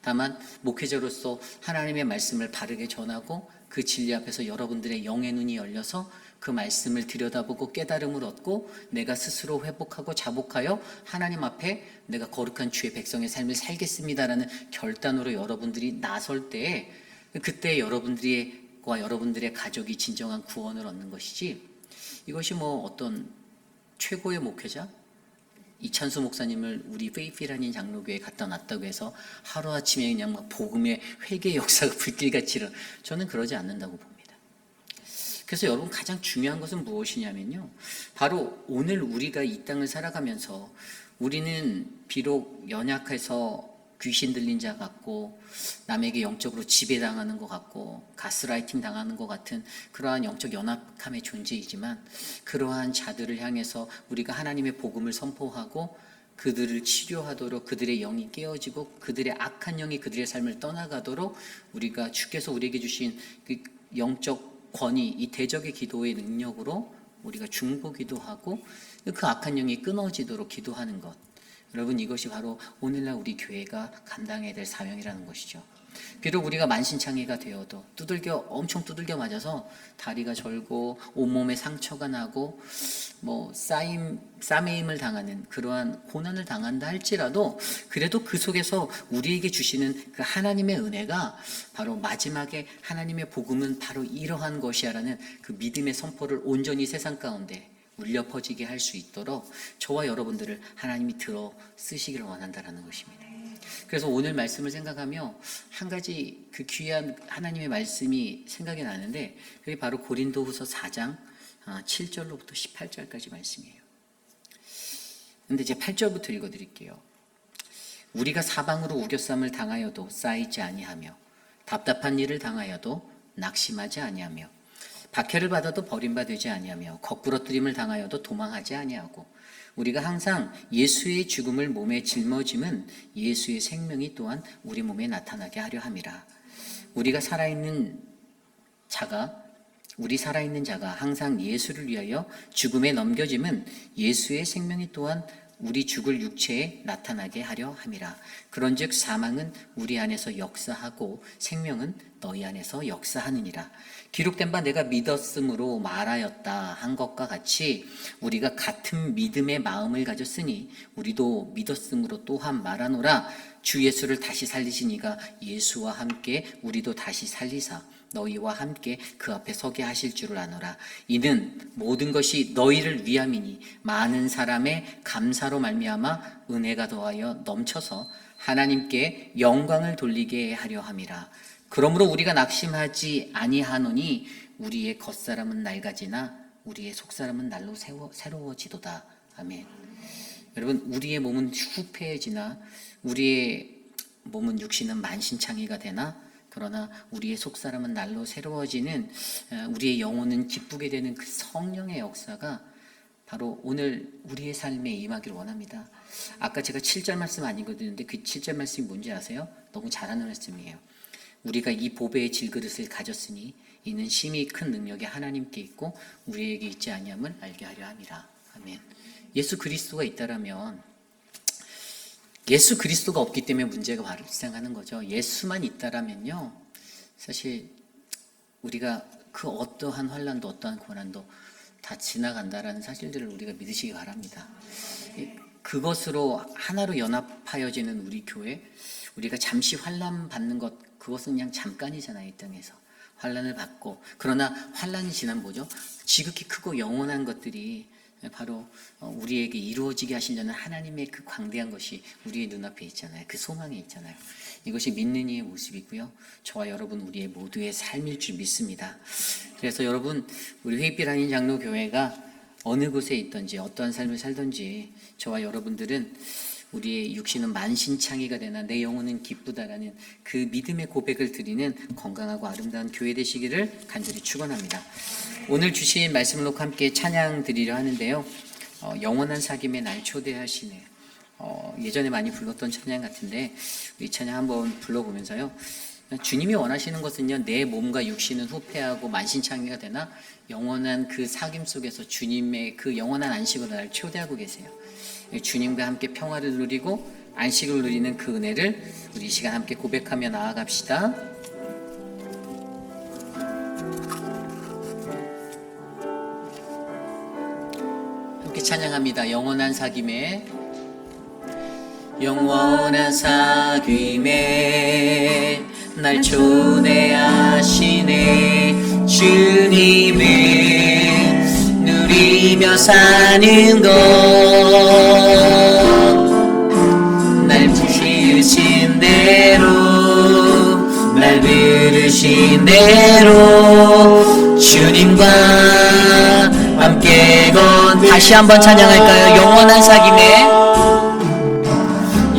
다만 목회자로서 하나님의 말씀을 바르게 전하고 그 진리 앞에서 여러분들의 영의 눈이 열려서 그 말씀을 들여다보고 깨달음을 얻고 내가 스스로 회복하고 자복하여 하나님 앞에 내가 거룩한 주의 백성의 삶을 살겠습니다라는 결단으로 여러분들이 나설 때에 그때 여러분들의 가족이 진정한 구원을 얻는 것이지, 이것이 뭐 어떤 최고의 목회자 이찬수 목사님을 우리 페이필한인 장로교회에 갖다 놨다고 해서 하루아침에 그냥 막 복음의 회개의 역사가 불길같이 일어나, 저는 그러지 않는다고 봅니다. 그래서 여러분 가장 중요한 것은 무엇이냐면요, 바로 오늘 우리가 이 땅을 살아가면서 우리는 비록 연약해서 귀신 들린 자 같고 남에게 영적으로 지배당하는 것 같고 가스라이팅 당하는 것 같은 그러한 영적 연약함의 존재이지만, 그러한 자들을 향해서 우리가 하나님의 복음을 선포하고 그들을 치료하도록, 그들의 영이 깨어지고 그들의 악한 영이 그들의 삶을 떠나가도록 우리가 주께서 우리에게 주신 그 영적 권위, 이 대적의 기도의 능력으로 우리가 중보기도 하고 그 악한 영이 끊어지도록 기도하는 것, 여러분 이것이 바로 오늘날 우리 교회가 감당해야 될 사명이라는 것이죠. 비록 우리가 만신창이가 되어도 엄청 두들겨 맞아서 다리가 절고 온몸에 상처가 나고 뭐 싸매임을 당하는 그러한 고난을 당한다 할지라도, 그래도 그 속에서 우리에게 주시는 그 하나님의 은혜가 바로 마지막에 하나님의 복음은 바로 이러한 것이야라는 그 믿음의 선포를 온전히 세상 가운데 울려 퍼지게 할 수 있도록 저와 여러분들을 하나님이 들어 쓰시기를 원한다라는 것입니다. 그래서 오늘 말씀을 생각하며 한 가지 그 귀한 하나님의 말씀이 생각이 나는데, 그게 바로 고린도후서 4장 7절로부터 18절까지 말씀이에요. 근데 이제 8절부터 읽어드릴게요. 우리가 사방으로 우겨쌈을 당하여도 쌓이지 아니하며 답답한 일을 당하여도 낙심하지 아니하며 박해를 받아도 버림받지 아니하며 거꾸러뜨림을 당하여도 도망하지 아니하고, 우리가 항상 예수의 죽음을 몸에 짊어짐은 예수의 생명이 또한 우리 몸에 나타나게 하려 함이라. 우리 살아있는 자가 항상 예수를 위하여 죽음에 넘겨짐은 예수의 생명이 또한 우리 죽을 육체에 나타나게 하려 함이라. 그런즉 사망은 우리 안에서 역사하고 생명은 너희 안에서 역사하느니라. 기록된 바 내가 믿었으므로 말하였다 한 것과 같이 우리가 같은 믿음의 마음을 가졌으니 우리도 믿었으므로 또한 말하노라. 주 예수를 다시 살리신 이가 예수와 함께 우리도 다시 살리사 너희와 함께 그 앞에 서게 하실 줄을 아노라. 이는 모든 것이 너희를 위함이니 많은 사람의 감사로 말미암아 은혜가 더하여 넘쳐서 하나님께 영광을 돌리게 하려 함이라. 그러므로 우리가 낙심하지 아니하노니 우리의 겉사람은 낡아지나 우리의 속사람은 날로 새로워지도다. 아멘. 여러분, 우리의 몸은 후패해지나 우리의 몸은 육신은 만신창이가 되나 그러나 우리의 속사람은 날로 새로워지는 우리의 영혼은 기쁘게 되는 그 성령의 역사가 바로 오늘 우리의 삶에 임하기를 원합니다. 아까 제가 7절 말씀 안 읽어드렸는데 그 7절 말씀이 뭔지 아세요? 너무 잘하는 말씀이에요. 우리가 이 보배의 질그릇을 가졌으니 이는 심히 큰 능력이 하나님께 있고 우리에게 있지 아니함을 알게 하려 함이라. 아멘. 예수 그리스도가 있다라면 예수 그리스도가 없기 때문에 문제가 발생하는 거죠. 예수만 있다라면요, 사실 우리가 그 어떠한 환난도 어떠한 고난도 다 지나간다라는 사실들을 우리가 믿으시기 바랍니다. 그것으로 하나로 연합하여지는 우리 교회, 우리가 잠시 환난 받는 것, 그것은 그냥 잠깐이잖아요. 이 땅에서 환난을 받고, 그러나 환난이 지난 뭐죠? 지극히 크고 영원한 것들이 바로 우리에게 이루어지게 하시려는 하나님의 그 광대한 것이 우리의 눈앞에 있잖아요. 그 소망에 있잖아요. 이것이 믿는 이의 모습이고요, 저와 여러분 우리의 모두의 삶일 줄 믿습니다. 그래서 여러분, 우리 회빛 한인 장로교회가 어느 곳에 있든지 어떠한 삶을 살든지 저와 여러분들은 우리의 육신은 만신창이가 되나 내 영혼은 기쁘다라는 그 믿음의 고백을 드리는 건강하고 아름다운 교회 되시기를 간절히 축원합니다. 오늘 주신 말씀을 놓고 함께 찬양 드리려 하는데요, 영원한 사귐에 날 초대하시네. 예전에 많이 불렀던 찬양 같은데 이 찬양 한번 불러보면서요, 주님이 원하시는 것은요, 내 몸과 육신은 후패하고 만신창이가 되나 영원한 그 사귐 속에서 주님의 그 영원한 안식으로 나를 초대하고 계세요. 주님과 함께 평화를 누리고 안식을 누리는 그 은혜를 우리 이 시간 함께 고백하며 나아갑시다. 함께 찬양합니다. 영원한 사귐에, 영원한 사귐에 날 초대하시네. 주님을 누리며 사는 것, 날 부르신 대로, 날 부르신 대로 주님과 함께 다시 한번 찬양할까요? 영원한 사귐에,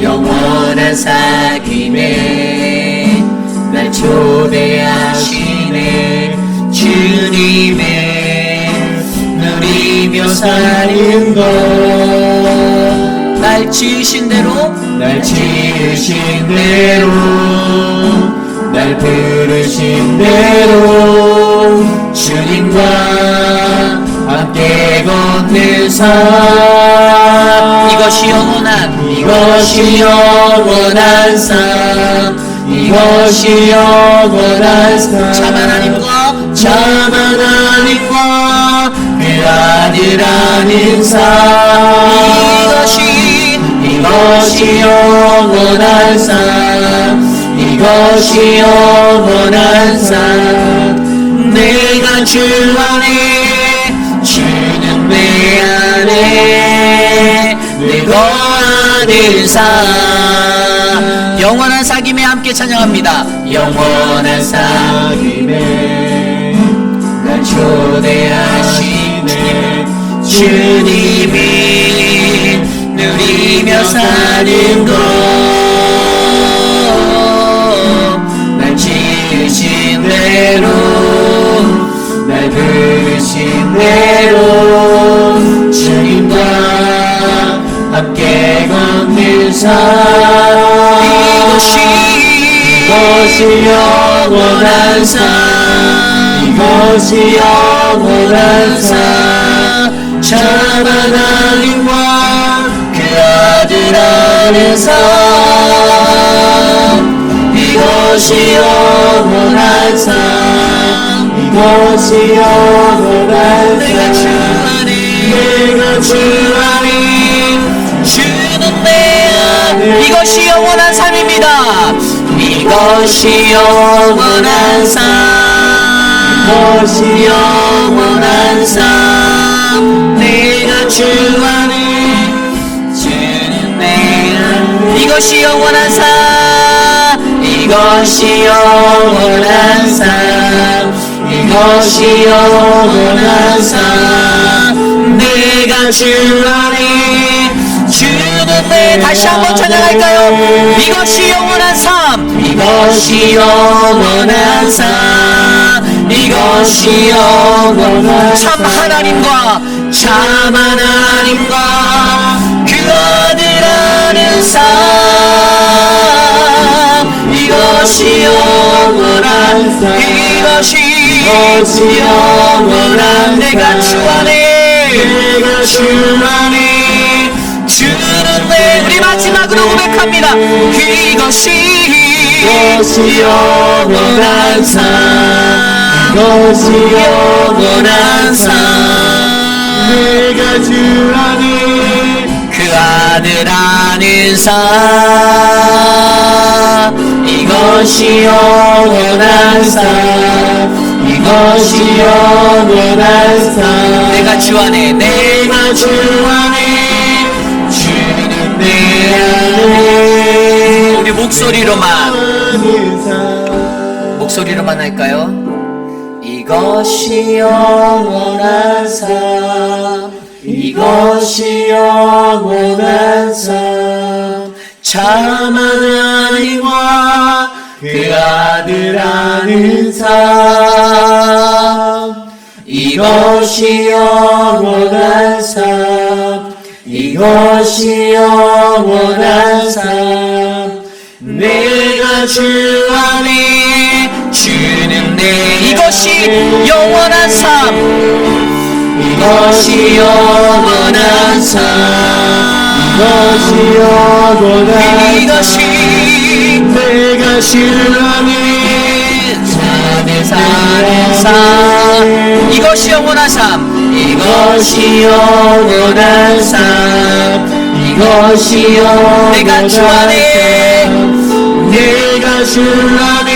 영원한 사귐에 날 초대하시네. 주님의 누리며 사는 것, 날 지으신 대로, 날 지으신 대로, 날 부르신 대로 주님과 함께 걷는 삶, 이것이 영원한, 이것이 영원한 삶, 이것이 영원한 삶, 참 하나님과, 참 하나님과 그 아들 아는 삶, 이것이 영원한 삶, 이것이 영원한 삶. 내가 주 안에, 주는 내 안에, 내 거하는 삶. 영원한 사귐에 함께 찬양합니다. 영원한 사귐에 날 초대하시네. 주님이 누리며 사는 것, 날 지으신 대로, 날 부르신 대로 주님과 함께 걷는 삶, 이것이 영원한 삶, 이것이 영원한 삶, 참 하나님과 그 아들 안의 삶, 이것이 이것이 영원한 삶 이것이 영원한 내가 주 삶 안에 내가 주 안에 주는 내 안 이것이 영원한 삶입니다. 이것이 영원한 삶 이것이 영원한 삶 내가 주 안에 주는 내 안 이것이 영원한 삶 이것이 영원한 삶 이것이 영원한 삶 내가 주 안에 주는 내 다시 한번 찬양할까요? 이것이 영원한 삶 이것이 영원한 삶 이것이 영원한 참 하나님과 참 하나님과 그 아들 아는 삶 이것이 영원한 삶 이것이 영원한 내가 주 안에 내가 주 안에 주는 내 우리 마지막으로 고백합니다. 이것이 영원한 삶 이것이 영원한 삶 내가 주 안에 그 아들 아는 삶 이것이 영원한 삶 이것이 영원한 삶 내가 주 안에 내가 주 안에 주는 내 안에 우리 목소리로만 할까요? 이것이 영원한 삶 이것이 영원한 삶 참 하나님과 그 아들 아는 삶 이것이 영원한 삶 이것이 영원한 삶 내가 주 안에 주는 내 이것이 영원한 삶 이것이 영원한 삶 이것이 영원한 이것이 내가 주 안에 자들 사는 삶 이것이 영원한 삶 이것이 영원한 삶 이것이 영원한 내가 주 안에 내가 주 안에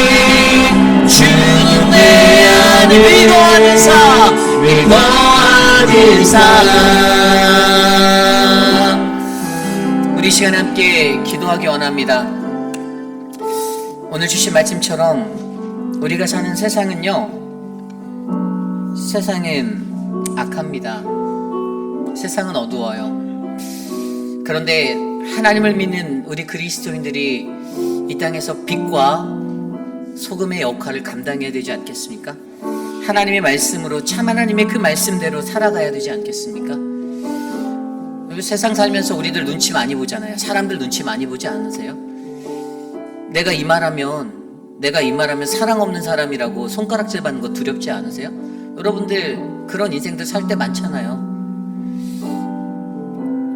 주는 내 안에 위로하는 삶 위로하는 삶 우리 시간 함께 기도하기 원합니다. 오늘 주신 말씀처럼 우리가 사는 세상은요 세상은 악합니다. 세상은 어두워요. 그런데 하나님을 믿는 우리 그리스도인들이 이 땅에서 빛과 소금의 역할을 감당해야 되지 않겠습니까? 하나님의 말씀으로 참 하나님의 그 말씀대로 살아가야 되지 않겠습니까? 세상 살면서 우리들 눈치 많이 보잖아요. 사람들 눈치 많이 보지 않으세요? 내가 이 말하면 사랑 없는 사람이라고 손가락질 받는 거 두렵지 않으세요? 여러분들 그런 인생들 살 때 많잖아요.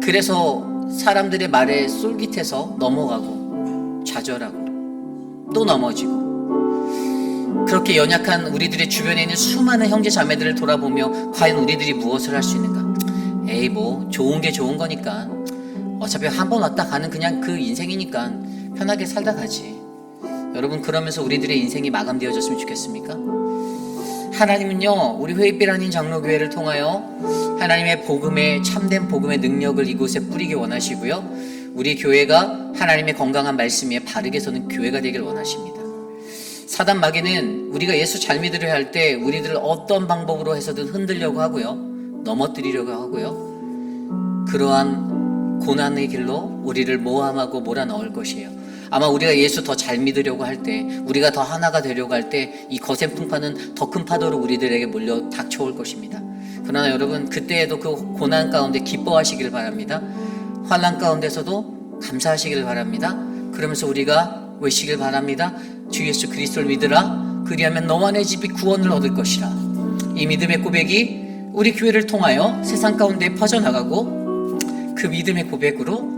그래서 사람들의 말에 쏠깃해서 넘어가고 좌절하고 또 넘어지고 그렇게 연약한 우리들의 주변에 있는 수많은 형제 자매들을 돌아보며 과연 우리들이 무엇을 할 수 있는가? 에이 뭐 좋은 게 좋은 거니까 어차피 한 번 왔다 가는 그냥 그 인생이니까 편하게 살다 가지. 여러분 그러면서 우리들의 인생이 마감되어졌으면 좋겠습니까? 하나님은요 우리 회의빛 아닌 장로교회를 통하여 하나님의 복음의 참된 복음의 능력을 이곳에 뿌리기 원하시고요 우리 교회가 하나님의 건강한 말씀에 바르게 서는 교회가 되길 원하십니다. 사단 마귀는 우리가 예수 잘 믿으려 할 때 우리들을 어떤 방법으로 해서든 흔들려고 하고요 넘어뜨리려고 하고요 그러한 고난의 길로 우리를 모함하고 몰아넣을 것이에요. 아마 우리가 예수 더 잘 믿으려고 할 때 우리가 더 하나가 되려고 할 때 이 거센 풍파는 더 큰 파도로 우리들에게 몰려 닥쳐올 것입니다. 그러나 여러분 그때에도 그 고난 가운데 기뻐하시길 바랍니다. 환난 가운데서도 감사하시길 바랍니다. 그러면서 우리가 외치길 바랍니다. 주 예수 그리스도를 믿으라. 그리하면 너와 내 집이 구원을 얻을 것이라. 이 믿음의 고백이 우리 교회를 통하여 세상 가운데 퍼져나가고 그 믿음의 고백으로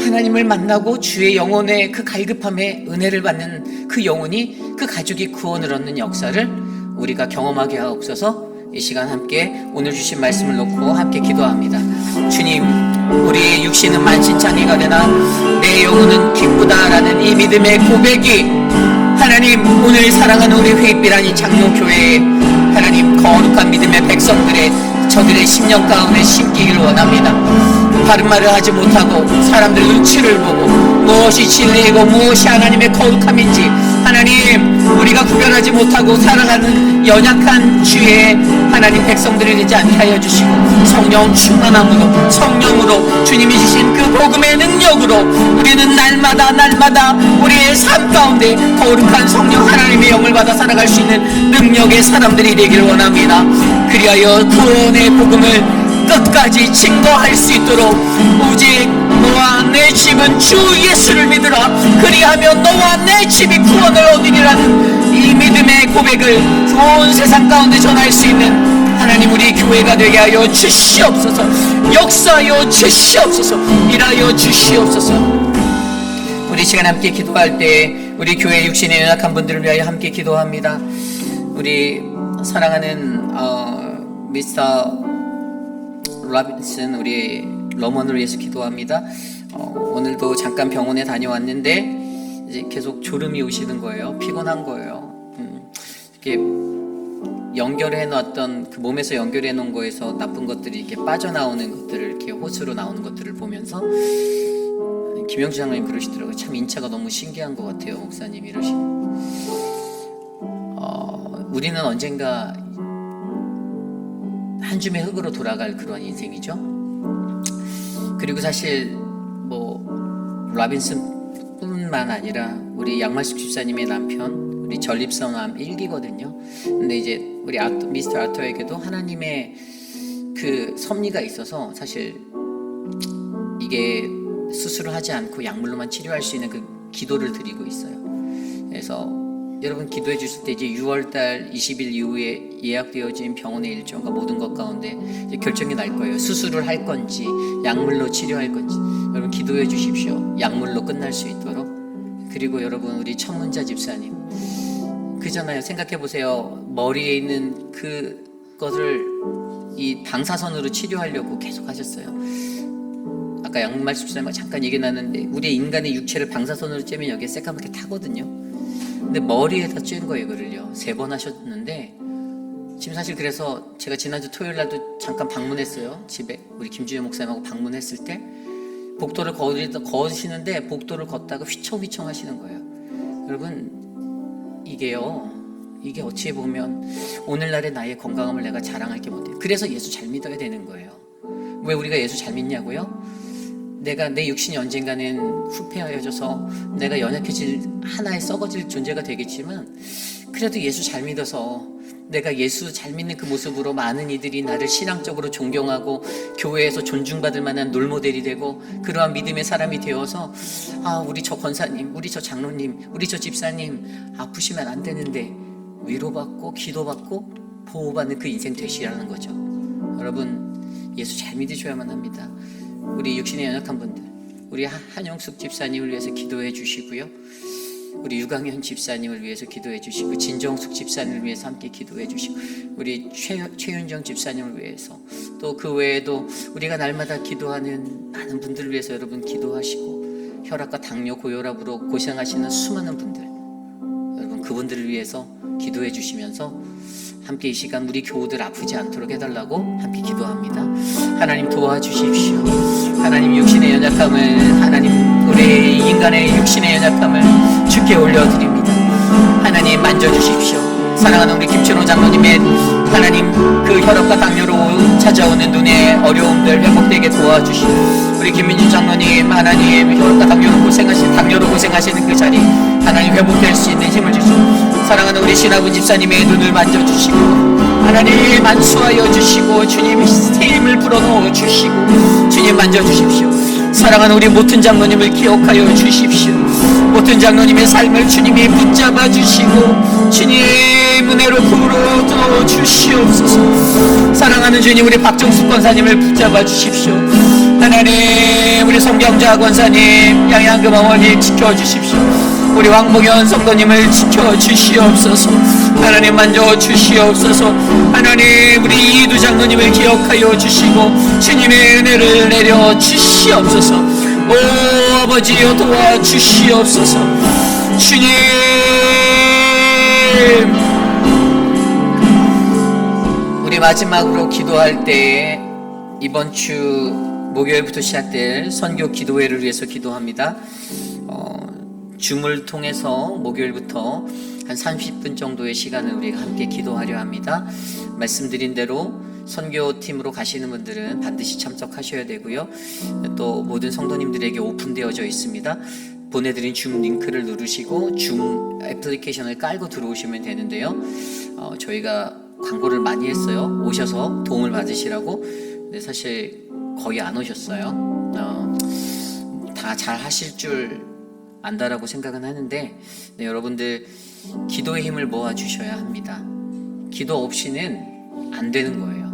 하나님을 만나고 주의 영혼의 그 갈급함에 은혜를 받는 그 영혼이, 그 가족이 구원을 얻는 역사를 우리가 경험하게 하옵소서. 이 시간 함께 오늘 주신 말씀을 놓고 함께 기도합니다. 주님, 우리 육신은 만신창이가 되나 내 영혼은 기쁘다라는 이 믿음의 고백이 하나님, 오늘 사랑하는 우리 회빛비란이 장로교회에 하나님 거룩한 믿음의 백성들의 저들의 심령 가운데 심기를 원합니다. 바른 말을 하지 못하고 사람들 눈치를 보고 무엇이 진리이고 무엇이 하나님의 거룩함인지 하나님, 우리가 구별하지 못하고 살아가는 연약한 주의 하나님 백성들이 되지 않게 하여 주시고 성령 충만함으로, 성령으로, 주님이 주신 그 복음의 능력으로 우리는 날마다 우리의 삶 가운데 거룩한 성령 하나님의 영을 받아 살아갈 수 있는 능력의 사람들이 되기를 원합니다. 그리하여 구원의 복음을 끝까지 증거할 수 있도록 오직 너와 내 집은 주 예수를 믿으라, 그리하면 너와 내 집이 구원을 얻으리라는 이 믿음의 고백을 온 세상 가운데 전할 수 있는 하나님, 우리 교회가 되게 하여 주시옵소서. 역사하여 주시옵소서. 일하여 주시옵소서. 우리 시간 함께 기도할 때 우리 교회 육신의 연약한 분들을 위하여 함께 기도합니다. 우리 사랑하는 미스터 라빈슨, 우리 러먼을 위해서 기도합니다. 오늘도 잠깐 병원에 다녀왔는데 이제 계속 졸음이 오시는 거예요. 피곤한 거예요. 이렇게 연결해 놨던 그 몸에서 연결해 놓은 거에서 나쁜 것들이 이렇게 빠져나오는 것들을 이렇게 호수로 나오는 것들을 보면서 김영주 장로님 그러시더라고요. 참 인차가 너무 신기한 것 같아요, 목사님 이러시고. 우리는 언젠가 한 줌의 흙으로 돌아갈 그런 인생이죠. 그리고 사실 라빈슨 뿐만 아니라 우리 양말숙 집사님의 남편, 우리 전립선암 1기거든요. 근데 이제 우리 미스터 아터에게도 하나님의 그 섭리가 있어서 사실 이게 수술을 하지 않고 약물로만 치료할 수 있는 그 기도를 드리고 있어요. 그래서 여러분 기도해 주실 때 이제 6월달 20일 이후에 예약되어진 병원의 일정과 모든 것 가운데 이제 결정이 날 거예요. 수술을 할 건지 약물로 치료할 건지. 여러분 기도해 주십시오. 약물로 끝날 수 있도록. 그리고 여러분 우리 천문자 집사님 그잖아요. 생각해 보세요. 머리에 있는 그것을 이 방사선으로 치료하려고 계속 하셨어요. 아까 양말숙 집사님과 잠깐 얘기 나눴는데 우리 인간의 육체를 방사선으로 쬐면 여기에 새까맣게 타거든요. 근데 머리에다 쬐는 거예요. 이거를요 3번 하셨는데 지금 사실 그래서 제가 지난주 토요일 날도 잠깐 방문했어요. 집에 우리 김주현 목사님하고 방문했을 때 복도를 걸으시는데 복도를 걷다가 휘청휘청 하시는 거예요. 여러분 이게 어찌 보면 오늘날의 나의 건강함을 내가 자랑할 게 못해요. 그래서 예수 잘 믿어야 되는 거예요. 왜 우리가 예수 잘 믿냐고요? 내가 내 육신이 언젠가는 후패하여져서 내가 연약해질 하나의 썩어질 존재가 되겠지만 그래도 예수 잘 믿어서 내가 예수 잘 믿는 그 모습으로 많은 이들이 나를 신앙적으로 존경하고 교회에서 존중받을 만한 롤모델이 되고 그러한 믿음의 사람이 되어서 우리 저 권사님, 우리 저 장로님, 우리 저 집사님 아프시면 안 되는데 위로받고 기도받고 보호받는 그 인생 되시라는 거죠. 여러분 예수 잘 믿으셔야만 합니다. 우리 육신의 연약한 분들, 우리 한영숙 집사님을 위해서 기도해 주시고요. 우리 유강현 집사님을 위해서 기도해 주시고 진정숙 집사님을 위해서 함께 기도해 주시고 우리 최윤정 집사님을 위해서 또 그 외에도 우리가 날마다 기도하는 많은 분들을 위해서 여러분 기도하시고 혈압과 당뇨, 고혈압으로 고생하시는 수많은 분들 여러분 그분들을 위해서 기도해 주시면서 함께 이 시간 우리 교우들 아프지 않도록 해달라고 함께 기도합니다. 하나님 도와주십시오. 하나님 육신의 연약함을 하나님 우리 인간의 육신의 연약함을 주께 올려드립니다. 하나님 만져주십시오. 사랑하는 우리 김춘호 장로님의 하나님 그 혈압과 당뇨로 찾아오는 눈의 어려움들 회복되게 도와주시고 우리 김민준 장로님 하나님 혈압과 당뇨로 고생하시는 그 자리 하나님 회복될 수 있는 힘을 주시고 사랑하는 우리 신하분 집사님의 눈을 만져주시고 하나님 안수하여 주시고 주님 힘을 불어넣어 주시고 주님 만져주십시오. 사랑하는 우리 모튼 장로님을 기억하여 주십시오. 모튼 장로님의 삶을 주님이 붙잡아 주시고 주님 은혜로 불어넣어 주시옵소서. 사랑하는 주님 우리 박정숙 권사님을 붙잡아 주십시오. 하나님 우리 송경자 권사님 양양금 어머니 지켜주십시오. 우리 왕복연 성도님을 지켜주시옵소서. 하나님 만져 주시옵소서. 하나님 우리 이두 장로님을 기억하여 주시고 주님의 은혜를 내려 주시옵소서. 오 아버지여 도와주시옵소서. 주님, 우리 마지막으로 기도할 때에 이번 주 목요일부터 시작될 선교 기도회를 위해서 기도합니다. 줌을 통해서 목요일부터 한 30분 정도의 시간을 우리가 함께 기도하려 합니다. 말씀드린 대로 선교팀으로 가시는 분들은 반드시 참석하셔야 되고요. 또 모든 성도님들에게 오픈되어져 있습니다. 보내드린 줌 링크를 누르시고 줌 애플리케이션을 깔고 들어오시면 되는데요. 저희가 광고를 많이 했어요. 오셔서 도움을 받으시라고. 근데 사실 거의 안 오셨어요. 다 잘 하실 줄 안다라고 생각은 하는데, 네, 여러분들 기도의 힘을 모아주셔야 합니다. 기도 없이는 안 되는 거예요.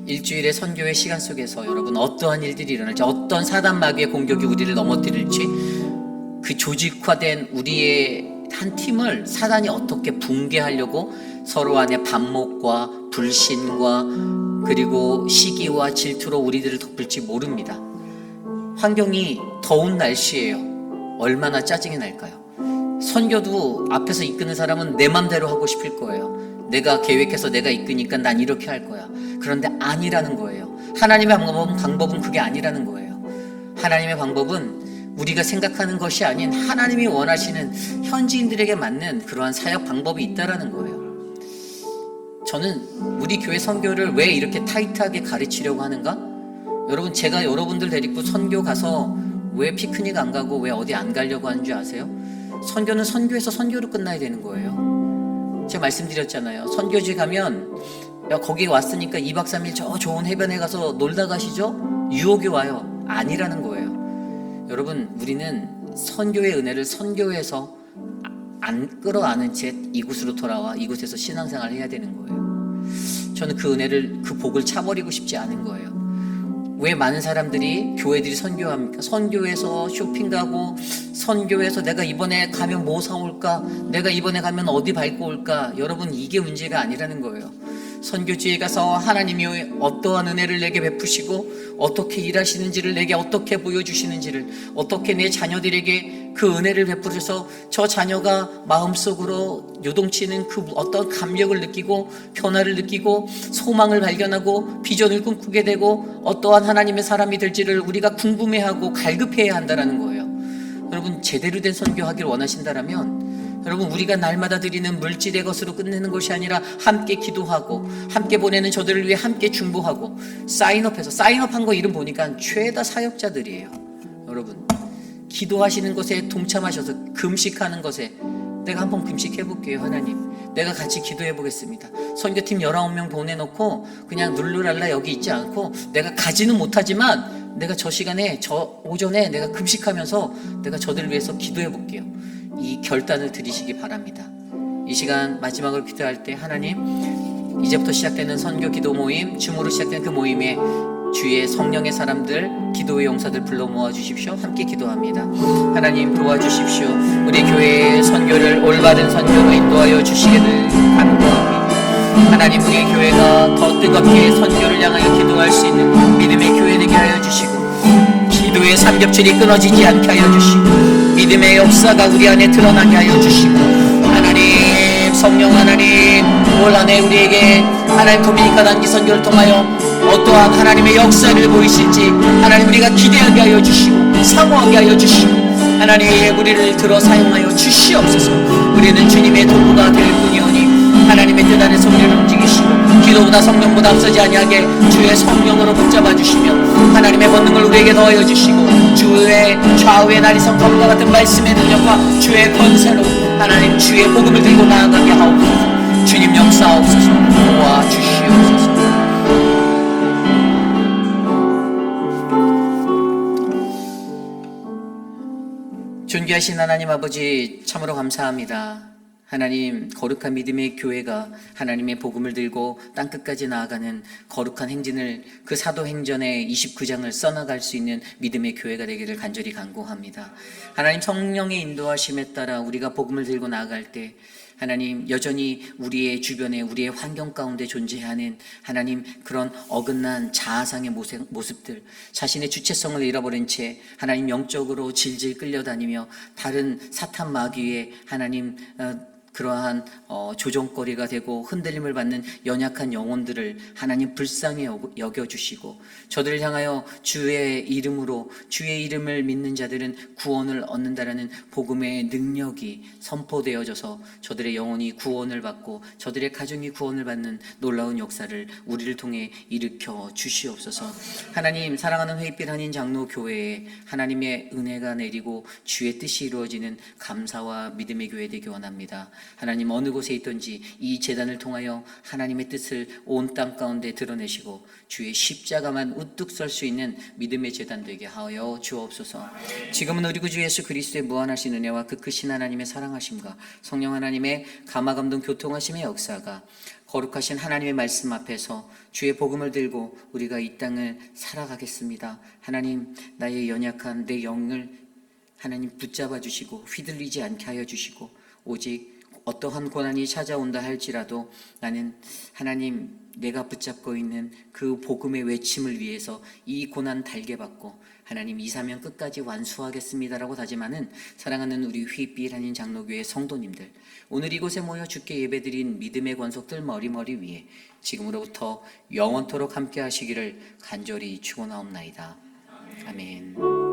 일주일의 선교의 시간 속에서 여러분 어떠한 일들이 일어날지, 어떤 사단 마귀의 공격이 우리를 넘어뜨릴지, 그 조직화된 우리의 한 팀을 사단이 어떻게 붕괴하려고 서로 안에 반목과 불신과 그리고 시기와 질투로 우리들을 덮을지 모릅니다. 환경이 더운 날씨예요. 얼마나 짜증이 날까요? 선교도 앞에서 이끄는 사람은 내 맘대로 하고 싶을 거예요. 내가 계획해서 내가 이끄니까 난 이렇게 할 거야. 그런데 아니라는 거예요. 하나님의 방법은 그게 아니라는 거예요. 하나님의 방법은 우리가 생각하는 것이 아닌 하나님이 원하시는 현지인들에게 맞는 그러한 사역 방법이 있다라는 거예요. 저는 우리 교회 선교를 왜 이렇게 타이트하게 가르치려고 하는가? 여러분, 제가 여러분들 데리고 선교 가서 왜 피크닉 안 가고 왜 어디 안 가려고 하는 줄 아세요? 선교는 선교에서 선교로 끝나야 되는 거예요. 제가 말씀드렸잖아요. 선교지 가면 야 거기 왔으니까 2박 3일 저 좋은 해변에 가서 놀다 가시죠? 유혹이 와요. 아니라는 거예요. 여러분, 우리는 선교의 은혜를 선교에서 안 끌어안은 채 이곳으로 돌아와 이곳에서 신앙생활을 해야 되는 거예요. 저는 그 은혜를, 그 복을 차버리고 싶지 않은 거예요. 왜 많은 사람들이 교회들이 선교합니까? 선교에서 쇼핑 가고, 선교에서 내가 이번에 가면 뭐 사올까? 내가 이번에 가면 어디 밟고 올까? 여러분, 이게 문제가 아니라는 거예요. 선교지에 가서 하나님이 어떠한 은혜를 내게 베푸시고 어떻게 일하시는지를 내게 어떻게 보여주시는지를, 어떻게 내 자녀들에게 그 은혜를 베풀어서 저 자녀가 마음속으로 요동치는 그 어떤 감격을 느끼고 변화를 느끼고 소망을 발견하고 비전을 꿈꾸게 되고 어떠한 하나님의 사람이 될지를 우리가 궁금해하고 갈급해야 한다는 거예요. 여러분, 제대로 된 선교하길 원하신다라면 여러분, 우리가 날마다 드리는 물질의 것으로 끝내는 것이 아니라 함께 기도하고 함께 보내는 저들을 위해 함께 중보하고 사인업한 거 이름 보니까 죄다 사역자들이에요. 여러분, 기도하시는 것에 동참하셔서 금식하는 것에 내가 한번 금식해 볼게요. 하나님, 내가 같이 기도해 보겠습니다. 선교팀 19명 보내놓고 그냥 룰루랄라 여기 있지 않고, 내가 가지는 못하지만 내가 저 시간에 저 오전에 내가 금식하면서 내가 저들을 위해서 기도해 볼게요. 이 결단을 드리시기 바랍니다. 이 시간 마지막으로 기도할 때, 하나님, 이제부터 시작되는 선교 기도 모임, 줌으로 시작된 그 모임에 주의 성령의 사람들, 기도의 용사들 불러 모아 주십시오. 함께 기도합니다. 하나님, 도와주십시오. 우리 교회의 선교를 올바른 선교로 인도하여 주시기를 간구합니다. 하나님, 우리 교회가 더 뜨겁게 선교를 향하여 기도할 수 있는 믿음의 교회 되게 하여 주시고, 기도의 삼겹줄이 끊어지지 않게 하여 주시고, 믿음의 역사가 우리 안에 드러나게 하여 주시고, 하나님, 성령 하나님, 올 한해 우리에게 하나님 도미니카 단기 선교를 통하여 어떠한 하나님의 역사를 보이실지 하나님 우리가 기대하게 하여 주시고 사모하게 하여 주시고, 하나님 우리를 들어 사용하여 주시옵소서. 우리는 주님의 도구가 될 뿐이오니 하나님의 뜻 안에서 우리를 움직이시고, 기도보다 성령보다 앞서지 아니하게 주의 성령으로 붙잡아 주시며 하나님의 본능을 우리에게 더하여 주시고, 주의 좌우의 날이성 검과 같은 말씀의 능력과 주의 권세로 하나님 주의 복음을 들고 나아가게 하옵소서. 주님 역사하옵소서. 도와주시옵소서. 존귀하신 하나님 아버지, 참으로 감사합니다. 하나님, 거룩한 믿음의 교회가 하나님의 복음을 들고 땅끝까지 나아가는 거룩한 행진을, 그 사도행전의 29장을 써나갈 수 있는 믿음의 교회가 되기를 간절히 간구합니다. 하나님, 성령의 인도하심에 따라 우리가 복음을 들고 나아갈 때 하나님, 여전히 우리의 주변에, 우리의 환경 가운데 존재하는 하나님, 그런 어긋난 자아상의 모습들, 자신의 주체성을 잃어버린 채 하나님 영적으로 질질 끌려다니며 다른 사탄 마귀의 하나님 그러한 조종거리가 되고 흔들림을 받는 연약한 영혼들을 하나님 불쌍히 여겨주시고, 저들을 향하여 주의 이름으로, 주의 이름을 믿는 자들은 구원을 얻는다라는 복음의 능력이 선포되어져서 저들의 영혼이 구원을 받고 저들의 가정이 구원을 받는 놀라운 역사를 우리를 통해 일으켜 주시옵소서. 하나님, 사랑하는 회빛 한인 장로교회에 하나님의 은혜가 내리고 주의 뜻이 이루어지는 감사와 믿음의 교회 되기 원합니다. 하나님, 어느 곳에 있든지 이 제단을 통하여 하나님의 뜻을 온 땅 가운데 드러내시고 주의 십자가만 우뚝 설 수 있는 믿음의 제단 되게 하여 주옵소서. 지금은 우리 구주 예수 그리스도의 무한하신 은혜와 그 크신 하나님의 사랑하심과 성령 하나님의 감화감동 교통하심의 역사가 거룩하신 하나님의 말씀 앞에서 주의 복음을 들고 우리가 이 땅을 살아가겠습니다. 하나님, 나의 연약한 내 영을 하나님 붙잡아 주시고 휘둘리지 않게 하여 주시고, 오직 어떠한 고난이 찾아온다 할지라도 나는 하나님, 내가 붙잡고 있는 그 복음의 외침을 위해서 이 고난 달게 받고 하나님, 이 사명 끝까지 완수하겠습니다라고 다짐하는 사랑하는 우리 휘빛 한인 장로교회 성도님들, 오늘 이곳에 모여 주께 예배드린 믿음의 권속들 머리머리 위에 지금으로부터 영원토록 함께 하시기를 간절히 축원하옵나이다. 아멘.